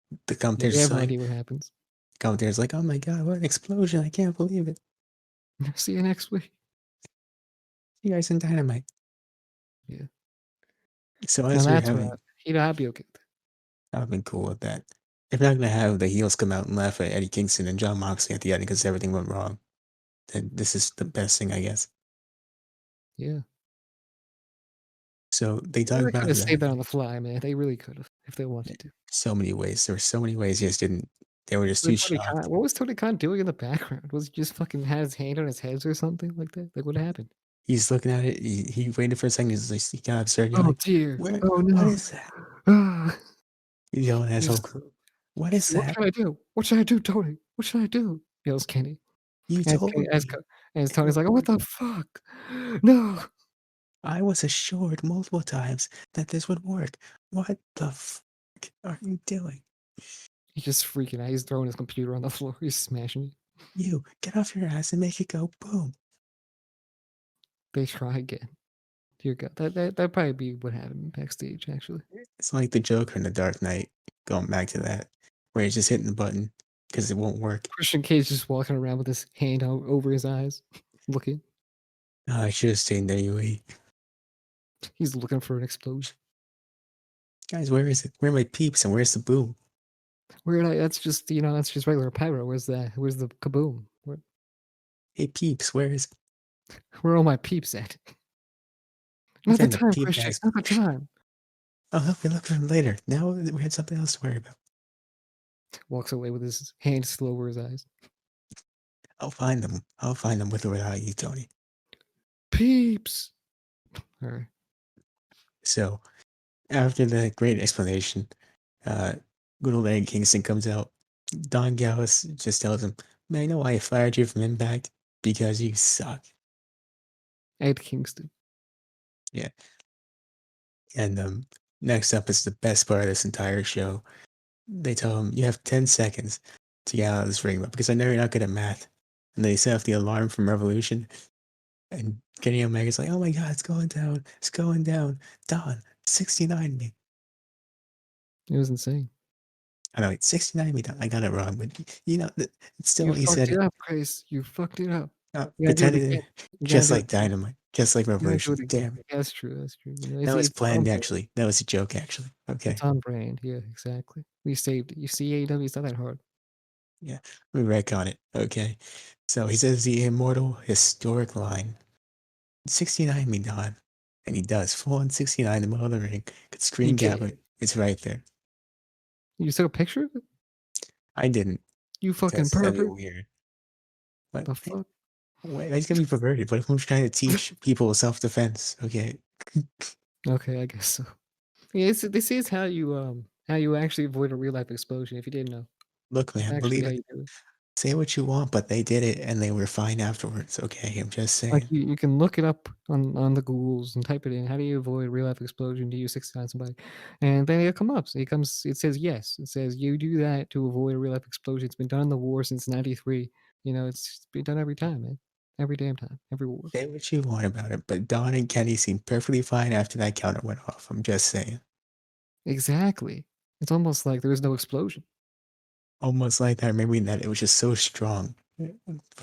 The Yeah, they commentator's have no like idea what happens. commentator's like, "Oh my god, what an explosion, I can't believe it. See you next week. You guys in Dynamite." Yeah. So Now as we're that's what having I'd be okay with that. I've been cool with that. If you're not gonna have the heels come out and laugh at Eddie Kingston and John Moxley at the end because everything went wrong, then this is the best thing, I guess. Yeah. So they They talk really about coulda saved that that on the fly, man. They really could've, if they wanted to. so many ways. There were so many ways, just didn't they were just Like too Tony Khan, shocked. what was Tony Khan doing in the background? Was he just fucking had his hand on his head or something like that? Like, what happened? He's looking at it, he waited for a second, he's like he got absurd "Oh, yelling, dear. "Where Oh, what no. is that?" Ah." He's yelling at his whole He's crew. "What he's is "What that? should I do? What should I do, Tony? What should I do?" yells Kenny. You As Kenny told as me. Co as Tony's like, "Oh, what the fuck? No." I was assured multiple times that this would work. What the fuck are you doing? He's just freaking out. He's throwing his computer on the floor. He's smashing it. You get off your ass and make it go boom." They try again. Dear God, that'd probably be what happened backstage, actually. It's like the Joker in The Dark Knight, going back to that, where he's just hitting the button because it won't work. Christian Cage just walking around with his hand over his eyes, looking. "Oh, I should have stayed in WWE. He's looking for an explosion. Guys, where is it? Where are my peeps and where's the boom? That's just, that's just regular pyro. Where's the kaboom? Hey peeps, where is it?" Where are all my peeps at? I'm Not the trying to time, peep Christian. guys. Not the time. I'll help you look for him later. Now we had something else to worry about. Walks away with his hand still over his eyes. I'll find them. I'll find them with or without you, Tony. Peeps. All right. So after the great explanation, uh, good old Eddie Kingston comes out. Don Callis just tells him, "Man, I know why I fired you from Impact because you suck." Ed Kingston. Yeah. And next up is the best part of this entire show. They tell him, "You have 10 seconds to get out of this ring," because I know you're not good at math. And they set off the alarm from Revolution. And Kenny Omega's like, "Oh my God, it's going down. It's going down. Don, 69 me." It was insane. I know it's 69 me, Don. I got it wrong, but it's You still, he fucked said it it. up, Chris. You fucked it up. You gotta do it Pretended again. You gotta just do it like again. Dynamite, just like You gotta do Revolution. it again. Damn it. That's true, that's true. That was It's on planned, brand. actually. That was a joke, actually. It's Okay. on brand. Yeah, exactly. We saved it. You see, AEW, it's not that hard. Yeah. We retcon it. Okay. So he says the immortal historic line, 69 me, Don. And he does. Full on 69 in the middle of the ring. Could He screen cap did. it. It's right there. You took a picture of it? I didn't You fucking because that'd be pervert. weird. But The fuck? wait, he's gonna be perverted. But if I'm trying to teach people self defense, okay. Okay, I guess so. Yeah, this is how you actually avoid a real life explosion, if you didn't know. Look, That's man, actually believe how it. you do it. Say what you want, but they did it and they were fine afterwards. Okay, I'm just Like, saying. you can look it up on the Googles and type it in, "How do you avoid real life explosion? Do you 69 somebody?" And then it come up. So it says, "Yes." It says, "You do that to avoid a real life explosion." It's been done in the war since '93. It's been done every time, man. Every damn time. Every war. Say what you want about it, but Don and Kenny seemed perfectly fine after that counter went off. I'm just saying. Exactly. It's almost like there is no explosion. Almost like that, remembering that it was just so strong, what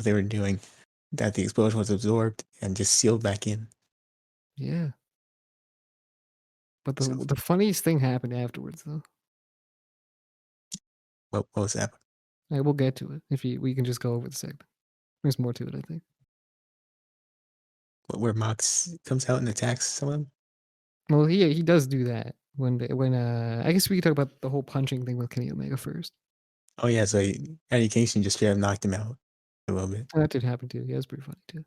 they were doing, that the explosion was absorbed and just sealed back in. Yeah. But So, the funniest thing happened afterwards, though. what was that? We'll get to it if we can just go over the segment. There's more to it, I think. Where Mox comes out and attacks someone? Well, he does do that I guess we could talk about the whole punching thing with Kenny Omega first. Oh, yeah, so Eddie Kingston just straight up knocked him out a little bit. That did happen too. Yeah, it was pretty funny too.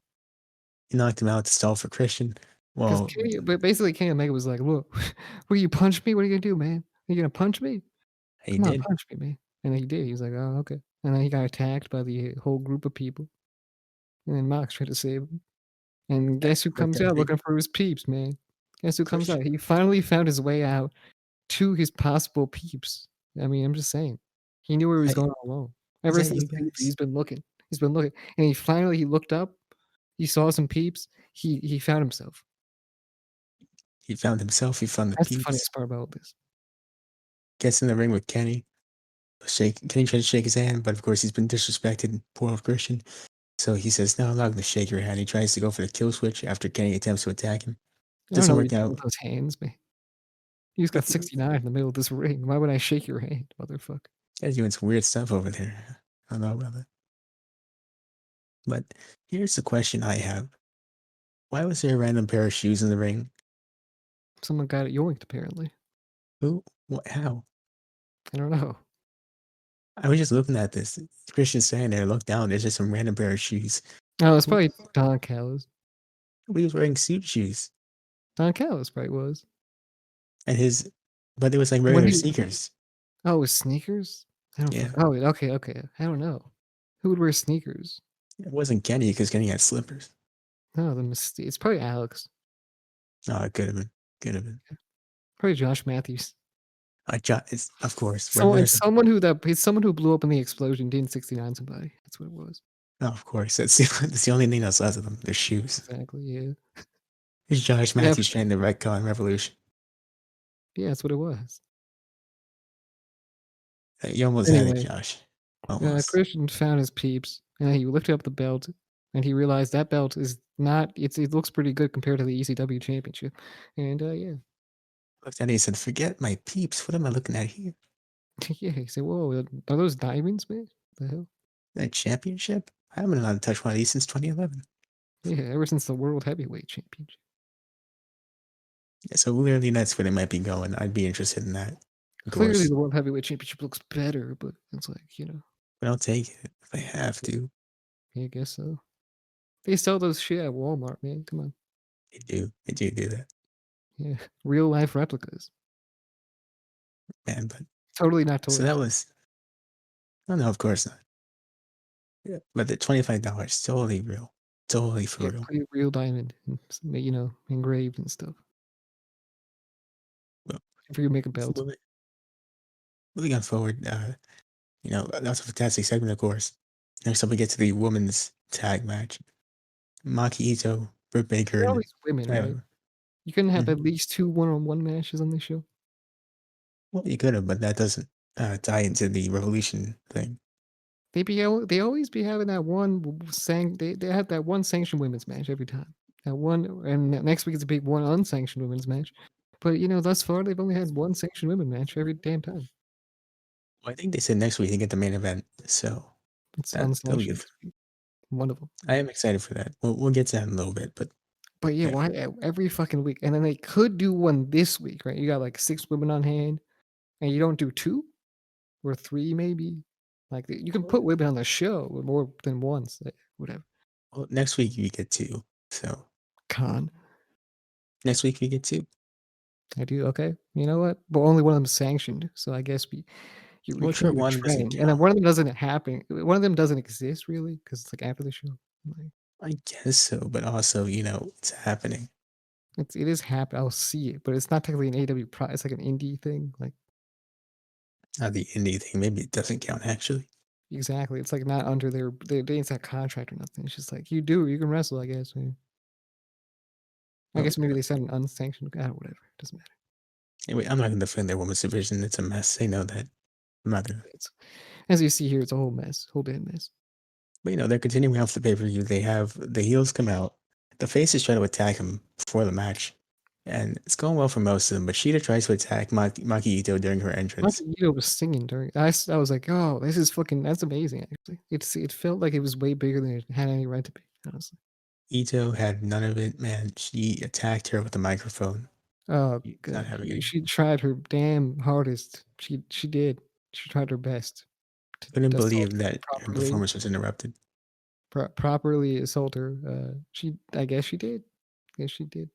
He knocked him out to stall for Christian. Because Well, basically Kenny Omega was like, "Look, will you punch me? What are you gonna do, man? Are you gonna punch me? he Come on, did. punch me, man." And then he did. He was like, "Oh, okay." And then he got attacked by the whole group of people. And then Mox tried to save him. And That guess who worked comes out out great. looking for his peeps, man? Guess who comes Christian. out? He finally found his way out to his possible peeps. I mean, I'm just saying. He knew where he was I going all along. Is Ever that since you the guys? he's been looking. He's been looking, and he looked up, he saw some peeps, he found himself. He found himself, he found the That's the peeps. funniest part about this. Gets in the ring with Kenny. Kenny tries to shake his hand, but of course he's been disrespected. Poor old Christian. So he says, "No, I'm not going to shake your hand." He tries to go for the kill switch after Kenny attempts to attack him. I don't Doesn't know what work you're doing out. with those hands, man. You just got 69 in the middle of this ring. Why would I shake your hand, motherfucker? Guy's doing some weird stuff over there. I don't know about that. But here's the question I have. Why was there a random pair of shoes in the ring? Someone got it yoinked, apparently. Who? What? How? I don't know. I was just looking at this. Christian standing there, look down, there's just some random pair of shoes. No, it's Who the probably fuck? Don Callis. He was wearing suit shoes. Don Callis probably was. And his, but it was like When regular he sneakers. Oh, with sneakers? I don't Yeah. fuck oh, okay, okay. I don't know. Who would wear sneakers? It wasn't Kenny because Kenny had slippers. No, it's probably Alex. No, it could have been. Could have been. Probably Josh Matthews. It's, of course. Where Someone there's a, someone who that he's someone who blew up in the explosion, didn't 69 somebody. That's what it was. oh, of course. That's the only thing that's left of them. Their shoes. Exactly, yeah. It's Josh Yeah, Matthews trying to retcon Revolution. yeah, that's what it was. You almost had it, Anyway, Josh. Almost. Christian found his peeps, and he lifted up the belt, and he realized that belt is not it looks pretty good compared to the ECW championship. And, yeah. Looked at it and said, "Forget my peeps. What am I looking at here? Yeah, he said, "Whoa, are those diamonds, man? The hell?" That championship? I haven't been allowed to touch one of these since 2011." Yeah, ever since the World Heavyweight Championship. Yeah, so clearly that's where they might be going. I'd be interested in that. Of Clearly, course. the World Heavyweight Championship looks better, but it's like, But I'll take it if I have to. yeah, I guess so. They sell those shit at Walmart, man. Come on. I do. I do that. Yeah, real life replicas. Man, but Totally not so toys. that was oh no, of course not. Yeah. But the $25, totally real. Totally for Yeah, real. pretty real diamond, and engraved and stuff. Well, For you make a belt. moving, moving on forward, that was a fantastic segment, of course. Next up we get to the women's tag match. Maki Ito, Britt Baker, They're and always women, uh, right? You couldn't have mhm. at least 2 one-on-one matches on this show. Well, you could have, but that doesn't tie into the Revolution thing. They always be having that one they have that one sanctioned women's match every time. That one, and next week is a big one unsanctioned women's match. But thus far they've only had one sanctioned women match every damn time. Well, I think they said next week they get the main event, so It's that'll be unsanctioned. good. One of them. I am excited for that. We'll get to that in a little bit, but But yeah, yeah, why every fucking week? And then they could do one this week, right? You got like 6 women on hand, and you don't do 2 or 3 maybe. Like you can put women on the show more than once, whatever. well, next week we get two. So Con. next week we get two. I do okay. You know what? But only one of them sanctioned, so I guess you Well, sure, return to one doesn't trend, and then count. one of them doesn't happen. One of them doesn't exist really because it's like after the show. Like, I guess so, but also, it's happening. it is happen. I'll see it, but it's not technically an AW pro. It's like an indie thing. Like Not the indie thing. Maybe it doesn't count actually. exactly, it's like not under they ain't that contract or nothing. It's just like you can wrestle. I guess. Man. I Well, guess maybe they said an unsanctioned. Whatever. Doesn't matter. anyway, I'm not going to defend their women's division. It's a mess. They know that. I'm not going to. It's, as you see here, it's a whole mess, whole damn mess. But, they're continuing off the pay per view. They have the heels come out. The faces try to attack him before the match. And it's going well for most of them, but Sheeta tries to attack Maki Ito during her entrance. Ito was singing during. I was like, oh, this is fucking. That's amazing. Actually, it felt like it was way bigger than it had any right to be. Honestly. Ito had none of it, man. She attacked her with the microphone. Oh, She's not good. having any. She tried her damn hardest. She did. She tried her best to Couldn't assault believe that her properly. performance was interrupted. Properly assault her. I guess she did. Guess she did.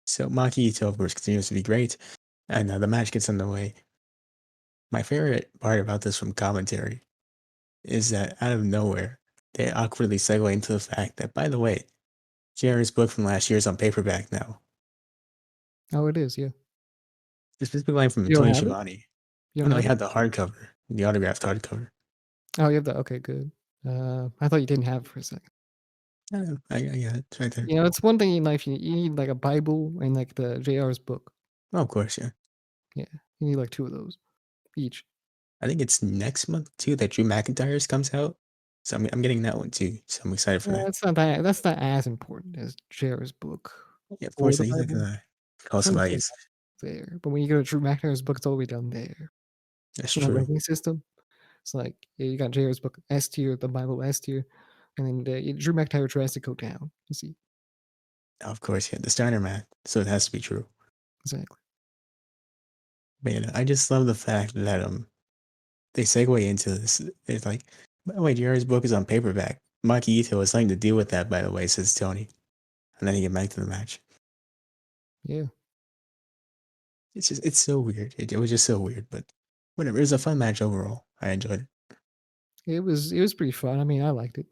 So Maki Ito, of course, continues to be great, and the match gets underway. My favorite part about this from commentary is that out of nowhere, they awkwardly segue into the fact that, by the way, JR's book from last year is on paperback now. Oh, it is. Yeah. This specific line from You don't Tony have it. Schiavone. You Oh don't no, he have it. had the hardcover, the autographed hardcover. Oh, you have that? Okay, good. I thought you didn't have it for a second. I got it. It's right there. You know, it's one thing in life, you need, like, a Bible and, like, the JR's book. Oh, of course, yeah. Yeah, you need, like, 2 of those each. I think it's next month too that Drew McIntyre's comes out. So I'm getting that one too. So I'm excited for Yeah, that. that's not as important as JR's book Yeah, of or course, the he's not Bible. gonna call somebody. Sometimes there, but when you go to Drew McIntyre's book, it's all the way down there. That's You know, true. ranking system. It's like, yeah, you got JR's book S tier, the Bible S tier, and then Drew McIntyre tries to go down. You see, Of course, yeah, the Steiner man. So it has to be true. exactly. But I just love the fact that they segue into this. It's like, by the way, JR's book is on paperback. Maki Ito has nothing to do with that, by the way, says Tony. And then he get back to the match. Yeah, It's so weird. It was just so weird, but whatever. It was a fun match overall. I enjoyed it. it was pretty fun. I mean, I liked it.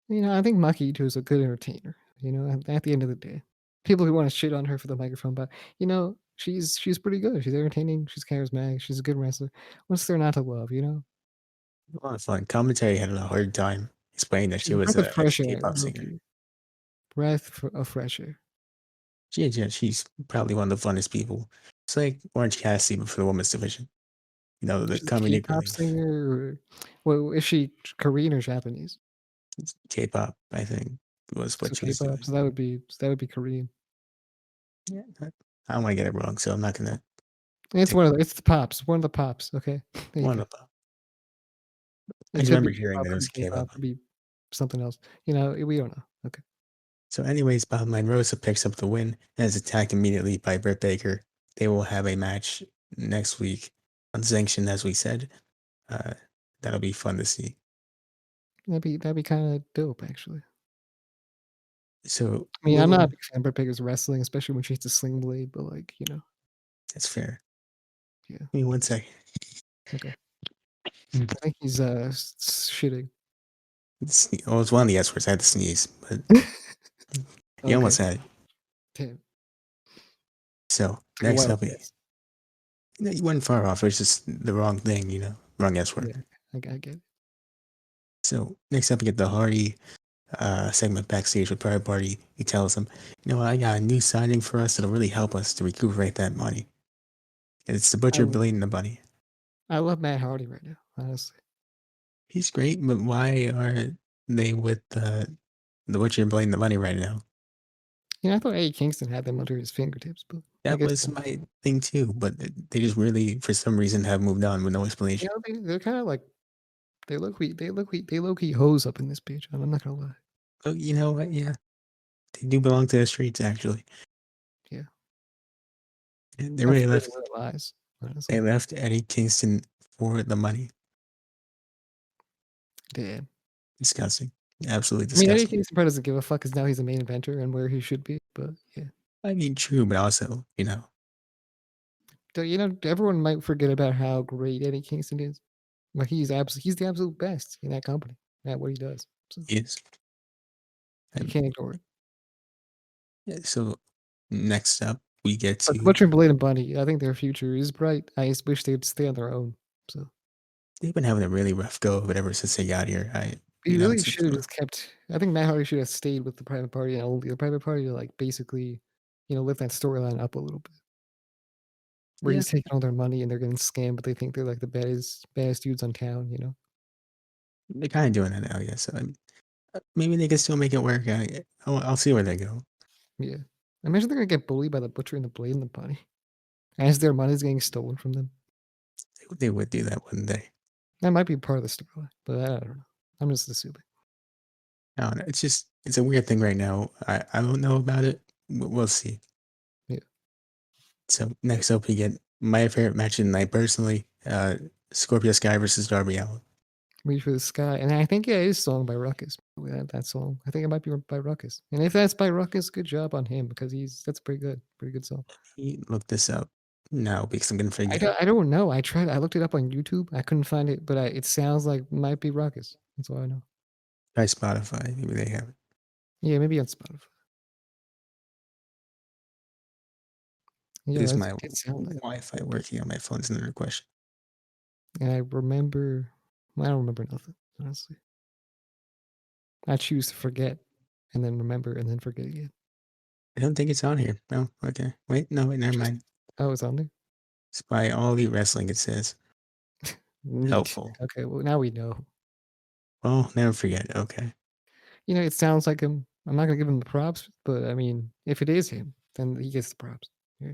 You know, I think Maki Ito is a good entertainer. You know, at the end of the day, people who want to shit on her for the microphone, but you know, she's pretty good. She's entertaining. She's charismatic. She's a good wrestler. What's there not to love? You know, A lot of fun. Commentary had a hard time explaining that she she's a was breath of a fresh air. ex-K-pop singer. Loki, breath of fresh air. She's probably one of the funnest people. It's like Orange Cassidy, but for the women's division. The She's a comedic K-pop relief. singer. Or, well, is she Korean or Japanese? It's K-pop, I think, was So what she was K-pop. doing. So that would be Korean. Yeah, I don't want to get it wrong, so I'm not gonna It's take one of the, it's the pops. One of the pops. Okay, there you one go. of them. I It just could be remember hearing K-pop, that it could be was K-pop, K-pop. could be something else. You know, we don't know. Okay. So, anyways, bottom line, Rosa picks up the win and is attacked immediately by Britt Baker. They will have a match next week, unsanctioned, as we said. Uh, that'll be fun to see. That'd be kind of dope, actually. So, I mean, I'm not a we'll. big fan of Britt Baker's wrestling, especially when she hits a sling blade, but like, you know, That's fair. yeah. Give me one second. Okay. Mm. I think he's shitting. Oh, it's one of the S words. I had to sneeze, but you Okay. almost had it. Damn. So, Took a next while to up, guess. you went far off. It's just the wrong thing, wrong S word. Yeah, I get it. So, next up, we get the Hardy segment backstage with Private Party. He tells them, I got a new signing for us that'll really help us to recuperate that money. And it's the I Butcher love, Blade and the Bunny. I love Matt Hardy right now, honestly. He's great, but why are they with the Butcher Blade and the Bunny right now? You know, I thought Eddie Kingston had them under his fingertips, but I That guess was not. my thing too, but they just really, for some reason, have moved on with no You explanation. know, they're kind of like they look we hoes up in this bitch. I'm not gonna lie. Oh, you know what? Yeah, they do belong to the streets, actually. Yeah, They I really prefer the left. real lies, They honestly. left Eddie Kingston for the money. Damn. Disgusting. Absolutely I mean, Eddie disgusting. Kingston probably doesn't give a fuck because now he's a main eventer and where he should be. But yeah, I mean, true, but also, so, you know, everyone might forget about how great Eddie Kingston is. Like he's the absolute best in that company at what he does. So is. you Um, can't ignore it. yeah, so next up, we get But to. Butcher and Blade and Bunny, I think their future is bright. I just wish they'd stay on their own. So They've been having a really rough go of it ever since they got here. he really It's should have rough. just kept. I think Matt Hardy should have stayed with the Private Party and only the Private Party to like basically, you know, lift that storyline up a little bit. Where Yeah, he's taking all their money and they're getting scammed, but they think they're like the baddest dudes on town. You know. they're kind of doing that now, yeah. So maybe they can still make it work. I'll see where they go. Yeah. Imagine they're gonna get bullied by the Butcher and the Blade and the Bunny as their money's getting stolen from them. They would do that one day. That might be part of the storyline, but I don't know. I'm just assuming. I don't know. It's a weird thing right now. I don't know about it. We'll see. Yeah. So next up, we get my favorite match of the night personally. Scorpio Sky versus Darby Allin. Reach for the Sky. And I think it is song by Ruckus. That song. I think it might be by Ruckus. And if that's by Ruckus, good job on him because that's pretty good. Pretty good song. Look this up now because I'm gonna forget. I don't know. I looked it up on YouTube. I couldn't find it, but it sounds like might be Ruckus. That's all I know. Try Spotify. Maybe they have it. Yeah, maybe on Spotify. Yeah, Is it my did sound like Wi-Fi working on my phone? Is another question. and I remember. I don't remember nothing, honestly. I choose to forget and then remember and then forget again. I don't think it's on here. No, okay. Wait, no, wait, never Just mind. oh, it's on there? It's by All Elite Wrestling, it says. Neat. Helpful. Okay, well, now we know. Well, never forget. Okay. You know, it sounds like him. I'm not gonna give him the props, but I mean, if it is him, then he gets the props. Yeah.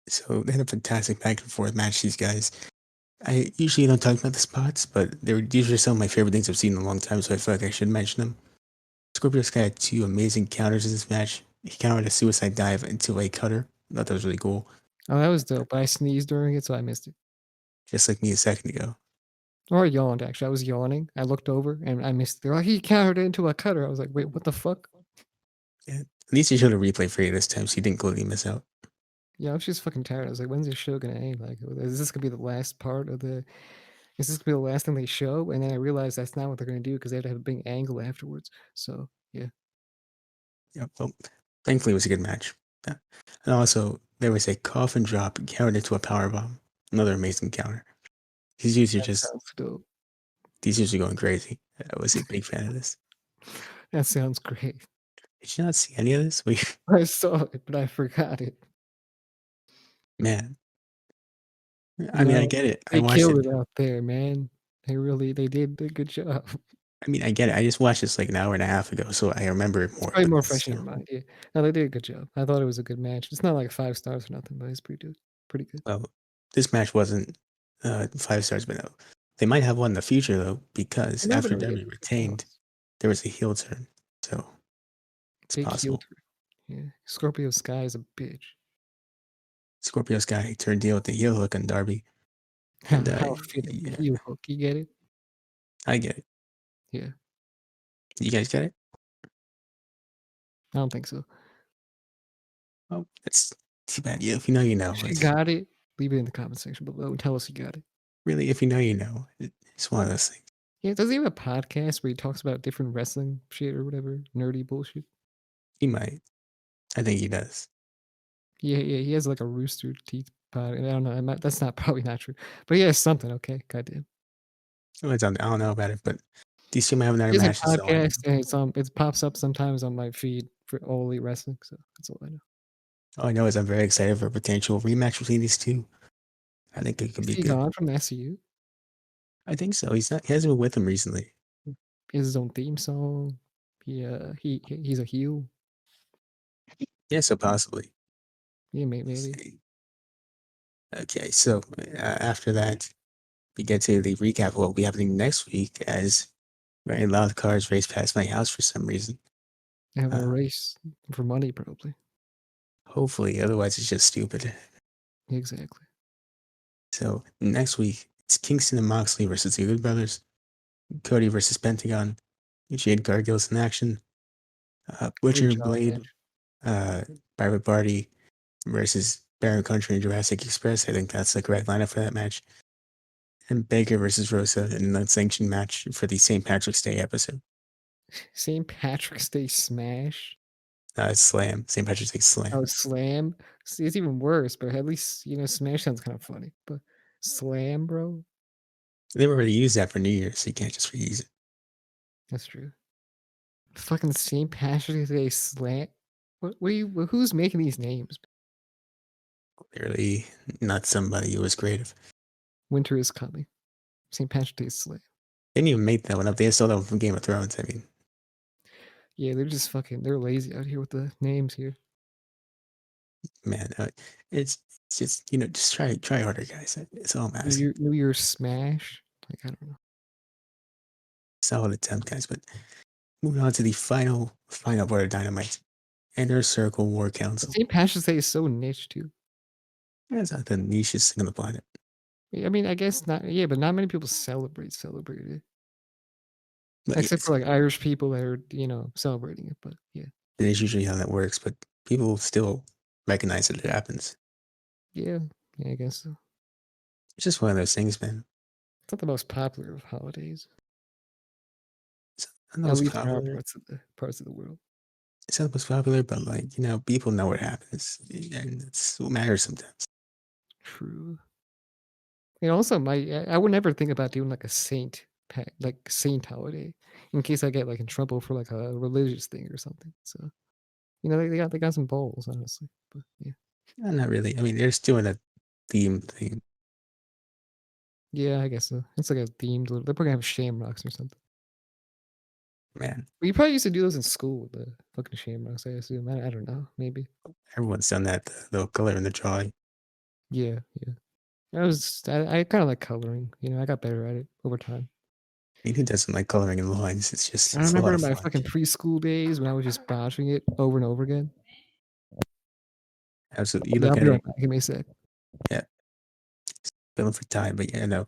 So they had a fantastic back and forth match, these guys. I usually don't talk about the spots, but these are some of my favorite things I've seen in a long time, so I feel like I should mention them. Scorpio Sky had two amazing counters in this match. He countered a suicide dive into a cutter. I thought that was really cool. Oh, that was dope. I sneezed during it, so I missed it. Just like me a second ago. Or I yawned, actually. I was yawning. I looked over and I missed it. They're like, he countered it into a cutter. I was like, wait, what the fuck? Yeah. At least they showed a replay for you this time, so you didn't completely miss out. Yeah, I was just fucking tired. I was like, when's this show gonna end? Like, is this gonna be the last part of the is this gonna be the last thing they show? And then I realized that's not what they're gonna do because they have to have a big angle afterwards. So yeah. Yeah, well, thankfully it was a good match. Yeah. And also, there was a coffin drop countered into a power bomb. Another amazing counter. That sounds dope. These dudes are going crazy. I was a big fan of this. That sounds great. Did you not see any of this? We, I saw it, but I forgot it. man. I mean, I No, get it. I they watched it. killed it out there, man. They did a good job. I mean, I get it. I just watched this like an hour and a half ago, so I remember it It's more. probably But more fresh in your still, mind, yeah. No, they did a good job. I thought it was a good match. It's not like 5 stars or nothing, but it's pretty good. Pretty good. well, this match wasn't 5 stars, but no. They might have one in the future though, because They're never after gonna get Derby to the retained, finals. there was a heel turn, so it's Big heel possible. turn. Yeah. Scorpio Sky is a bitch. Scorpio Sky turned heel with the heel hook on Darby, and How fitting. yeah, Heel hook, you get it? I get it. Yeah. You guys get it? I don't think so. Oh, that's too bad. Yeah, if you know, you know. If you It's got it, leave it in the comment section below and tell us you got it. really, if you know, you know. It's one of those things. Yeah, does he have a podcast where he talks about different wrestling shit or whatever? Nerdy bullshit? He might. I think he does. Yeah, yeah, he has like a Rooster Teeth pod. I don't know. That's not probably not true, but he has something. Okay, goddamn. Oh, I don't know about it, but these two might have another He has a match. That's all I know. podcast, and it pops up sometimes on my feed for All Elite Wrestling. So that's all I know. All I know is I'm very excited for a potential rematch between these two. I think it could Is be he good. gone from the SCU? I think so. He's not. He hasn't been with them recently. He has his own theme song. He's a heel. Yeah, so possibly. Yeah, Let's maybe. see. Okay, so after that, we get to the recap of what will be happening next week as very loud cars race past my house for some reason. Having a Uh, race for money, probably. hopefully, otherwise it's just stupid. Exactly. So next week, it's Kingston and Moxley versus the Good Brothers, Cody versus Pentagon, Jade Cargill's in action, Great Butcher job, Blade, match. uh, Private Party versus Baron Country and Jurassic Express. I think that's the correct lineup for that match. And Baker versus Rosa in an unsanctioned match for the St. Patrick's Day episode. St. Patrick's Day Smash. Slam. St. Patrick's Day Oh, Slam. Slam. See, it's even worse, but at least Smash sounds kind of funny. But Slam, bro, They've already used that for New Year's, so you can't just reuse it. that's true. Fucking St. Patrick's Day Slam. Who's making these names? Clearly, not somebody who was creative. Winter is coming. St. Patrick's Day Slam. They didn't even make that one up. They stole that one from Game of Thrones. I mean, Yeah, they're lazy out here with the names here. man, it's just just try harder, guys. It's all I'm asking. New Year's Smash. Like I don't know. Solid attempt, guys. But moving on to the final part of Dynamite, Inner Circle War But Council. St. Patrick's Day is so niche too. That's not the nichest thing on the planet. I mean, I guess not. Yeah, but not many people celebrate it, But except yes, for like Irish people that are celebrating it. But yeah, it is usually how that works. But people still recognize that it happens. yeah, yeah. I guess so. It's just one of those things, man. It's not the most popular of holidays, I know at it's least in our popular. parts of the world. It's not the most popular, but like people know what happens, and it's what matters sometimes. True. And also, I would never think about doing like a like saint holiday in case I get like in trouble for like a religious thing or something. So they got some balls, honestly. But yeah, Not really. I mean, they're still in a theme, yeah, I guess so. It's like a themed. They're probably gonna have shamrocks or something. man. Well, you probably used to do those in school, the fucking shamrocks. I assume. I don't know. Maybe. Everyone's done that. The color in the drawing. Yeah, yeah. I kind of like coloring. I got better at it over time. I mean, who doesn't like coloring in lines? I It's a remember lot in of my fun. fucking preschool days when I was just botching it over and over again. Absolutely. You Yeah, look I'll at be right it, back. Give me a sec. yeah, feeling for time, but yeah, no,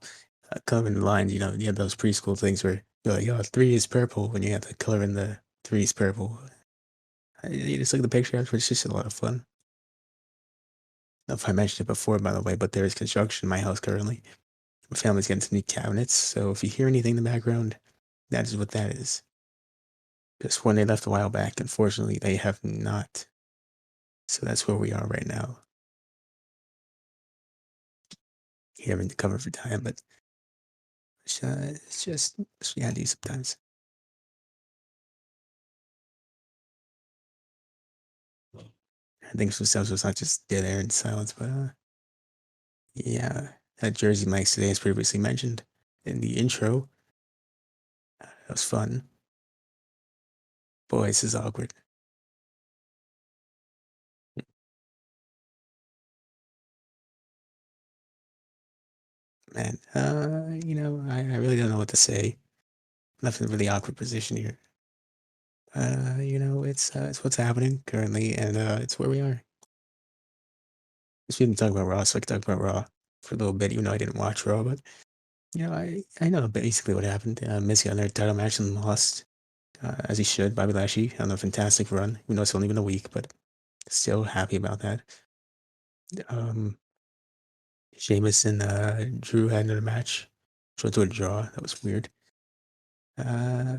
coloring the lines, you have those preschool things where you're like, oh, three is purple when you have the color in the three is purple. You just look at the picture afterwards, it's just a lot of fun. I don't know if I mentioned it before, by the way, but there is construction in my house currently. My family's getting some new cabinets, so if you hear anything in the background, that is what that is. Just when they left a while back, unfortunately, they have not. So that's where we are right now. Having to cover for time, but it's just it's reality sometimes. I think sometimes it's not just dead air and silence, but yeah, that Jersey Mike's today, as previously mentioned in the intro, that was fun. Boy, this is awkward, man. I really don't know what to say. I'm left in a really awkward position here. It's what's happening currently, and it's where we are. Just been talking about Raw, so I can talk about Raw for a little bit, even though I didn't watch Raw, but I know basically what happened. Missy got their title match and lost, as he should. Bobby Lashley on a fantastic run, even though it's only been a week, but still happy about that. Um, Sheamus and Drew had another match, which went to a draw. That was weird. Uh,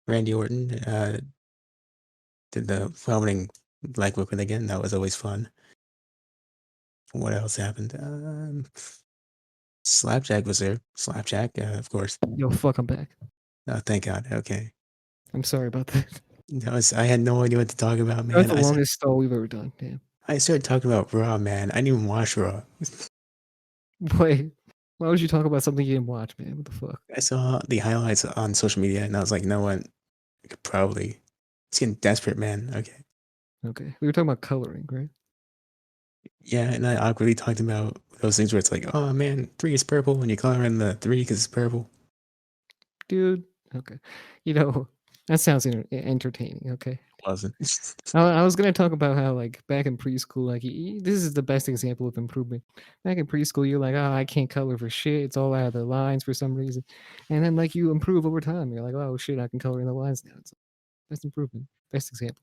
Randy Orton did the vomiting leg whip again. That was always fun. What else happened? Slapjack was there. Slapjack, of course. Yo, fuck, I'm back. Oh, thank God. Okay. I'm sorry about that. I had no idea what to talk about, That was man. the longest stall we've ever done. Damn. I started talking about Raw, man. I didn't even watch Raw. Wait, why would you talk about something you didn't watch, man? What the fuck? I saw the highlights on social media, and I was like, you know what? I could probably. It's getting desperate, man. Okay. Okay, we were talking about coloring, right? Yeah, and I awkwardly talked about those things where it's like, oh man, three is purple when you color in the three because it's purple. Dude. Okay, you know that sounds entertaining. Okay. It wasn't. I was gonna talk about how like back in preschool, like this is the best example of improvement. Back in preschool, you're like, oh, I can't color for shit. It's all out of the lines for some reason, and then like you improve over time. You're like, oh shit, I can color in the lines now. It's best improvement, best example.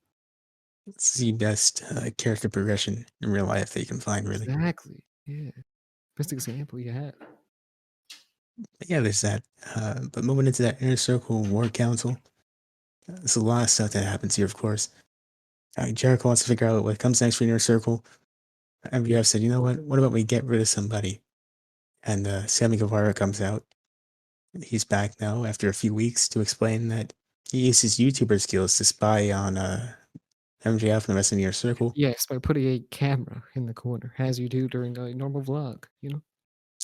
It's the best character progression in real life that you can find, really. Exactly. Yeah. Best example you have. But yeah, there's that. But moving into that inner circle war council, there's a lot of stuff that happens here, of course. Jericho wants to figure out what comes next for inner circle. MVF said, you know what? What about we get rid of somebody? And Sammy Guevara comes out. He's back now after a few weeks to explain that he used his YouTuber skills to spy on MJF and the rest of the inner circle. Yes, by putting a camera in the corner, as you do during a normal vlog.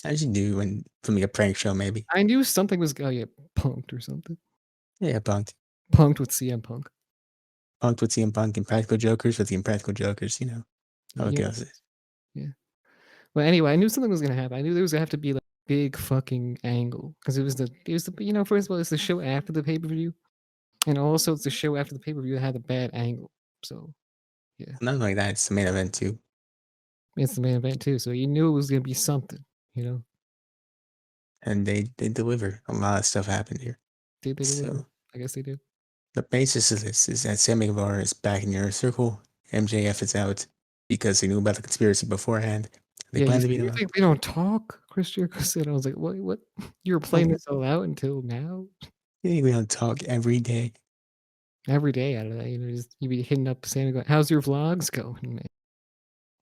As you do when filming a prank show, maybe. I knew something was gonna get punked or something. Yeah, Punked with CM Punk. punked with CM Punk and Practical Jokers with the Impractical Jokers. You know how it Yeah, goes. yeah. But anyway, I knew something was gonna happen. I knew there was gonna have to be like big fucking angle because it was the first of all it's the show after the pay per view, and also it's the show after the pay per view that had a bad angle. So yeah, Nothing like that. It's the main event too, it's the main event too. So you knew it was gonna be something. You know, and they deliver. A lot of stuff happened here. did they deliver? So I guess they did. the basis of this is that Sammy Guevara is back in the inner circle. MJF is out because they knew about the conspiracy beforehand. They Yeah, you, plan to beat him you up. think they don't talk, Chris Jericho said. I was like, what? What? You were Oh, playing this all out until now? you think we don't talk every day? Every day out of that, just you be hitting up Santa going, "How's your vlogs going, man?"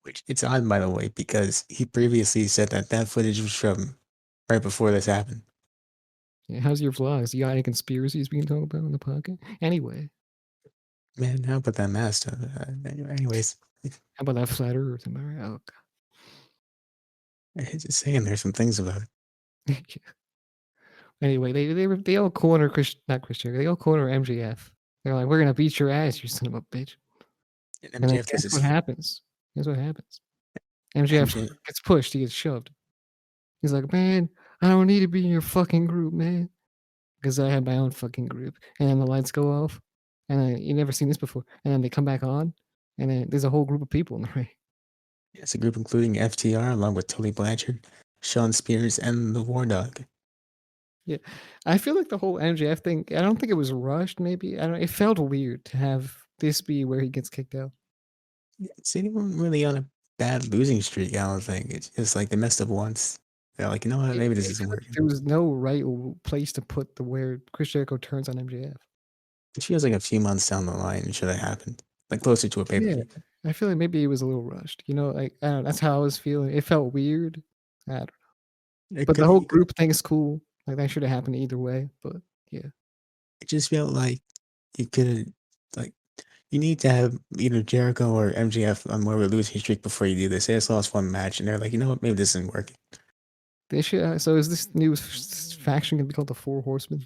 Which it's odd, by the way, because he previously said that that footage was from right before this happened. Yeah, how's your vlogs? You got any conspiracies we can talk about on the podcast? Anyway, Man, how about that mask? Anyways, how about that flat Earth? Am I right? Oh, just saying there's some things about it. God. Anyway, they all corner not Christian. They all corner MJF. They're like, "We're gonna beat your ass, you son of a bitch." And And then MJF guess does what his happens? Guess what happens? MJF MJ. gets pushed. He gets shoved. He's like, "Man, I don't need to be in your fucking group, man, because I have my own fucking group." And then the lights go off, and then you never seen this before. And then they come back on, and then there's a whole group of people in the ring. It's a group including FTR along with Tully Blanchard, Sean Spears, and the War Dog. Yeah, I feel like the whole MJF thing. I don't think it was rushed. Maybe I don't. It felt weird to have this be where he gets kicked out. Is anyone really on a bad losing streak? I don't think. It's just like they messed up once. They're like, you know what? It, Maybe this it isn't felt like working. there was no right place to put the where Chris Jericho turns on MJF. It feels like a few months down the line it should have happened, like closer to a pay per Yeah, view. I feel like maybe it was a little rushed. You know, like I don't know, that's how I was feeling. It felt weird. I don't know. It But the could whole be. group thing is cool. Like that should have happened either way. But yeah, It just felt like you could like you need to have either Jericho or MJF on more of a losing streak before you do this. They just lost one match, and they're like, you know what? Maybe this isn't working. they should. So is this new faction gonna be called the Four Horsemen?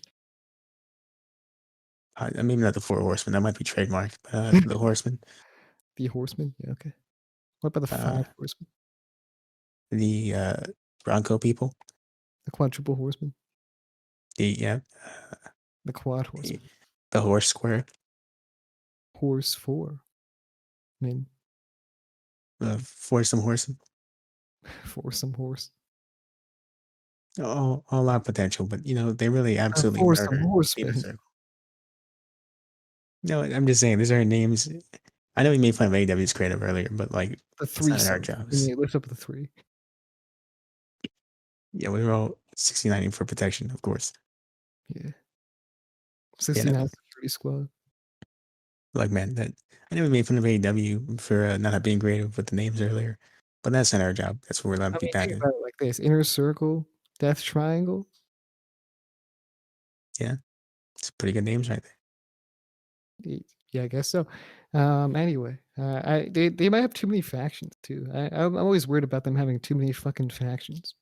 Maybe not the Four Horsemen. That might be trademarked. The Horsemen, The Horsemen? Yeah, okay. What about the uh, Five Horsemen? the Bronco people, The Quadruple Horsemen? the yeah, The Quad the, Horsemen? the Horse Square, Horse Four? I mean, the Foursome Horsemen. foursome horse. All a lot of potential, but they really absolutely Foursome murdered the inner horsemen. circle. No, I'm just saying these are names. I know we made fun of AEW's creative earlier, but like The it's not in our threesome. And jobs. they lift up the three. Yeah, we were all 69 for protection, of course. Yeah. Yeah, 69 security squad. like man, that I know we made fun of AEW for not being creative with the names earlier, but that's not our job. That's what we're allowed I to be mean, bad think in. about it like this: inner circle, death triangle. Yeah, it's pretty good names right there. Yeah, I guess so. Anyway, they might have too many factions too. I'm always worried about them having too many fucking factions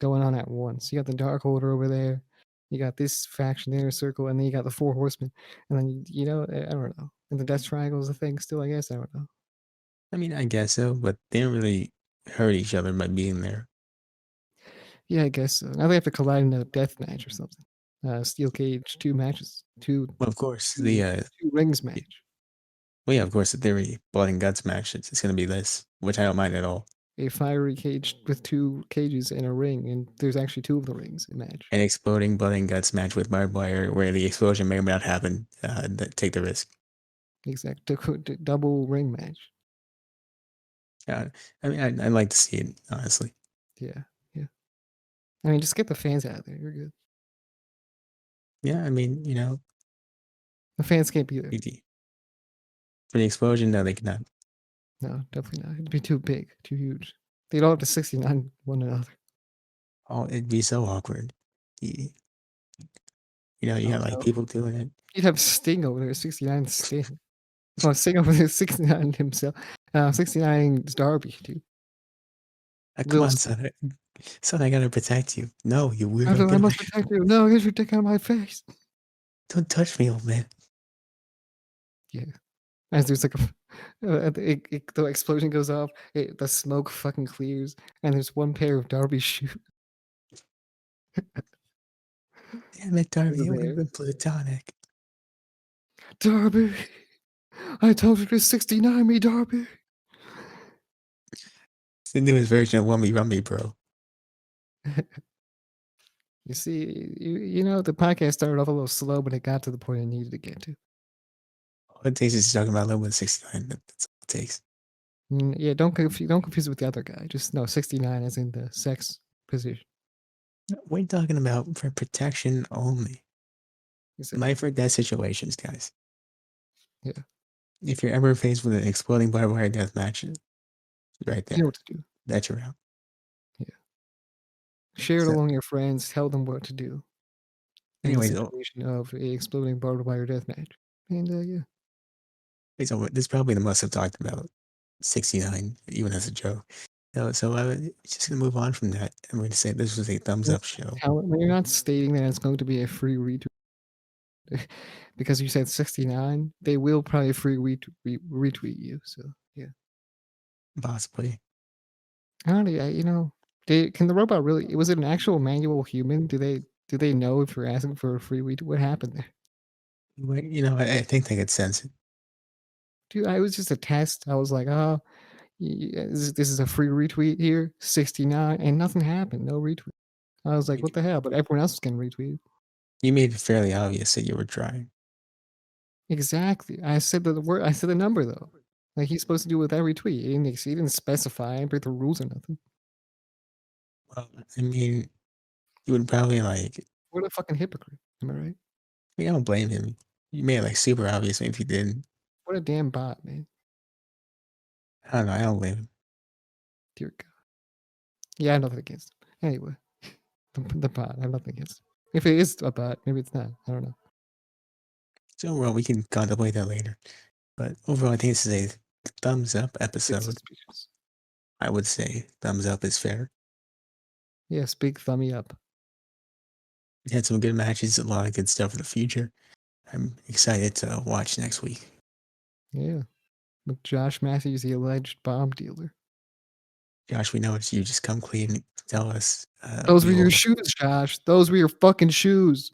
going on at once. You got the Dark Order over there, you got this faction, the Inner Circle, and then you got the Four Horsemen, and then I don't know. And the Death Triangle is a thing still. I guess I don't know. I mean, I guess so, but they don't really hurt each other by being there. Yeah, I guess so. Now they have to collide in a death match or something. Steel cage, two matches, Well, of course, two rings match. well, yeah, of course, the theory blood and guts match. It's going to be this, which I don't mind at all. A fiery cage with two cages in a ring, and there's actually two of the rings in match. An exploding blood and guts match with barbed wire, where the explosion may or may not happen. Take the risk. Exact double ring match. Uh, I mean, I'd like to see it honestly. Yeah, yeah. I mean, just get the fans out of there. You're good. Yeah, I mean, The fans can't be there. for the explosion, no, they cannot. No, definitely not. It'd be too big, too huge. They'd all have to 69 one another. Oh, it'd be so awkward. You, you Oh got like no. people doing it. You'd have Sting over there, 69 Sting. Oh, Sting over there, 69 himself. 69 Darby, dude. Come Little on, Sting. son, I gotta protect you. No, you weirdo, I get must away. protect you. No, get your dick out of my face. Don't touch me, old man. Yeah. As there's like the explosion goes off, the smoke fucking clears, and there's one pair of Darby shoes Damn it, Darby, it would have there. been platonic. Darby, I told you to 69 me, Darby. It's the newest version of Rummy Rummy, bro. You see, the podcast started off a little slow, but it got to the point it needed to get to. All it takes is talking about Level 69. That's all it takes. Yeah, don't confuse it with the other guy. Just no 69 as in the sex position. We're talking about for protection only. Exactly. Life or death situations, guys. Yeah. If you're ever faced with an exploding barbed wire death match, right You know there. what to do. That's your route. Yeah. Share it So, along your friends, tell them what to do in the anyways, situation of a exploding barbed wire death match. And, yeah. so this is probably the most I've talked about 69, even as a joke. So I'm just gonna move on from that. I'm going to say this was a thumbs up show. When you're not stating that it's going to be a free retweet because you said 69, they will probably free retweet you. So yeah, Possibly. I don't know. Can the robot really? Was it an actual manual human? Do they know if you're asking for a free retweet? What happened there? I think they could sense it. Dude, I was just a test. I was like, oh, this is a free retweet here, 69, and nothing happened. No retweet. I was like, what the hell? But everyone else was getting retweeted. You made it fairly obvious that you were trying. Exactly. I said the word. I said the number though. Like he's supposed to do with every tweet. He didn't specify, break the rules or nothing. Well, I mean, you would probably like. What a fucking hypocrite. Am I right? I don't blame him. You made it like super obvious if you didn't. What a damn bot, man. I don't know. I don't blame him. Dear God. Yeah, I have nothing against him. Anyway, the bot. I have nothing against him. If it is a bot, maybe it's not. I don't know. So overall, we can contemplate that later. But overall, I think this is a thumbs up It's episode. suspicious. I would say thumbs up is fair. Yes, big thummy up. We had some good matches, a lot of good stuff for the future. I'm excited to watch next week. Yeah. With Josh Matthews, the alleged bomb dealer. Josh, we know it's you. Just come clean. Tell us. Those were We your will. shoes, Josh. Those were your fucking shoes.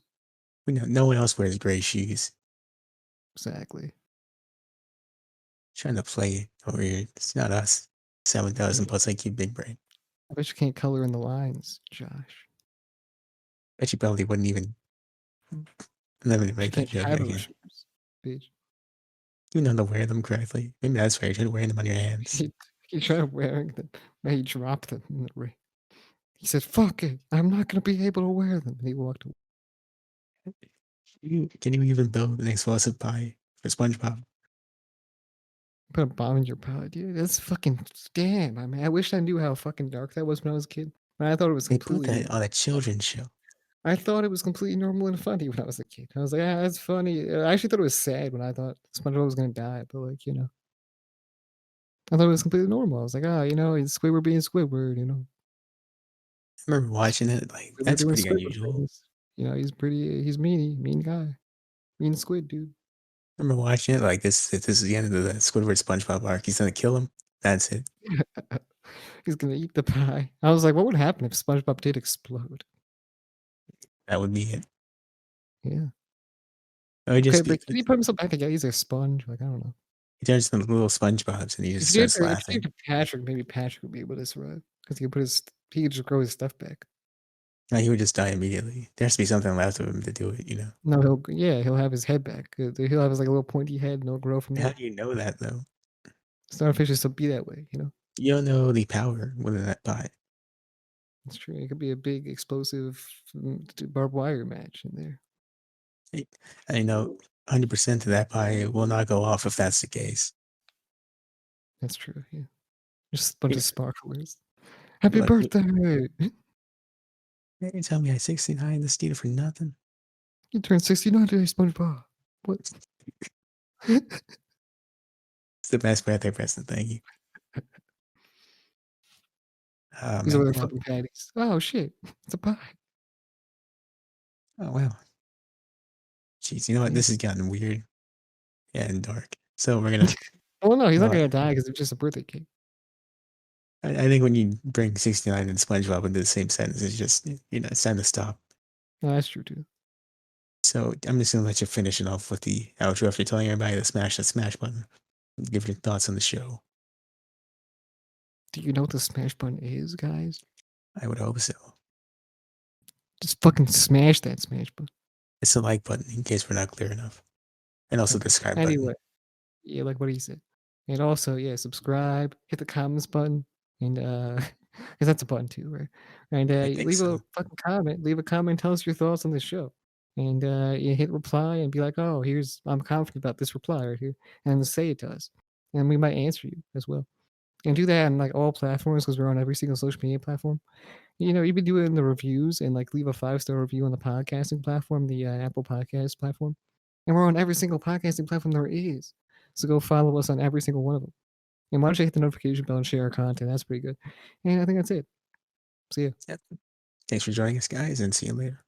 We know no one else wears gray shoes. Exactly. Trying to play over here. It's not us. 7,000 plus IQ big brain. I bet you can't color in the lines, Josh. Bet you probably wouldn't even. Let me You make that can't joke have those again. shoes, bitch. You know how to wear them correctly. Maybe that's why you should wear them on your hands. He tried wearing them, but he dropped them in the ring. He said, "Fuck it, I'm not gonna be able to wear them." And he walked away. Can you even build an explosive pie for SpongeBob? Put a bomb in your pod, dude. That's fucking damn. I mean, I wish I knew how fucking dark that was when I was a kid. But I thought it was They put completely that normal. on a children's show. I thought it was completely normal and funny when I was a kid. I was like, ah, that's funny. I actually thought it was sad when I thought SpongeBob was gonna die, but like, I thought it was completely normal. I was like, ah, it's Squidward being Squidward, I remember watching it. Like Squidward that's doing pretty Squidward unusual. things. He's mean guy, mean squid dude. I remember watching it. Like this is the end of the Squidward SpongeBob arc. He's gonna kill him. That's it. He's gonna eat the pie. I was like, what would happen if SpongeBob did explode? That would be it. Yeah. It would Okay, just be. but can he put himself back together? He's a sponge. Like, I don't know. He turns into little SpongeBobs and he just starts If you did laughing. to Patrick, maybe Patrick would be able to survive because he could just grow his stuff back. No, he would just die immediately. There has to be something left of him to do it. No, he'll have his head back. He'll have his like a little pointy head, and it'll grow from How there. do you know that though? Starfish is to be that way. You don't know the power within that pie. It's true. It could be a big explosive barbed wire match in there. I know 100% of that pie will not go off if that's the case. That's true. Yeah, just a bunch Here, of sparklers. Happy look, birthday! you tell me I 69 this Steeder for nothing. You turned 69 today, SpongeBob. What? It's the best birthday present. Thank you. Oh He's over man. there Well, flipping patties. Oh shit! It's a pie. oh wow. Jeez, you know what? Yeah. This has gotten weird and dark. So we're gonna. Well, no, he's No, not gonna die because it's just a birthday cake. I think when you bring 69 and SpongeBob into the same sentence, it's just it's time to stop. No, that's true too. So I'm just gonna let you finish it off with the outro after telling everybody to smash that smash button. Give your thoughts on the show. Do you know what the smash button is, guys? I would hope so. Just fucking smash that smash button. It's the like button in case we're not clear enough, and also the Okay. subscribe button. Anyway, yeah, like what he said. And also, yeah, subscribe, hit the comments button, and because that's a button too, right? And I think leave a so. fucking comment. Leave a comment. Tell us your thoughts on the show. And you hit reply and be like, oh, I'm confident about this reply right here, and say it to us, and we might answer you as well. and do that on like all platforms because we're on every single social media platform. You know, even do it in the reviews and like leave a 5-star review on the podcasting platform, the Apple Podcast platform. And we're on every single podcasting platform there is. So go follow us on every single one of them. And why don't you hit the notification bell and share our content? That's pretty good. And I think that's it. See ya. Yeah. Thanks for joining us, guys, and see you later.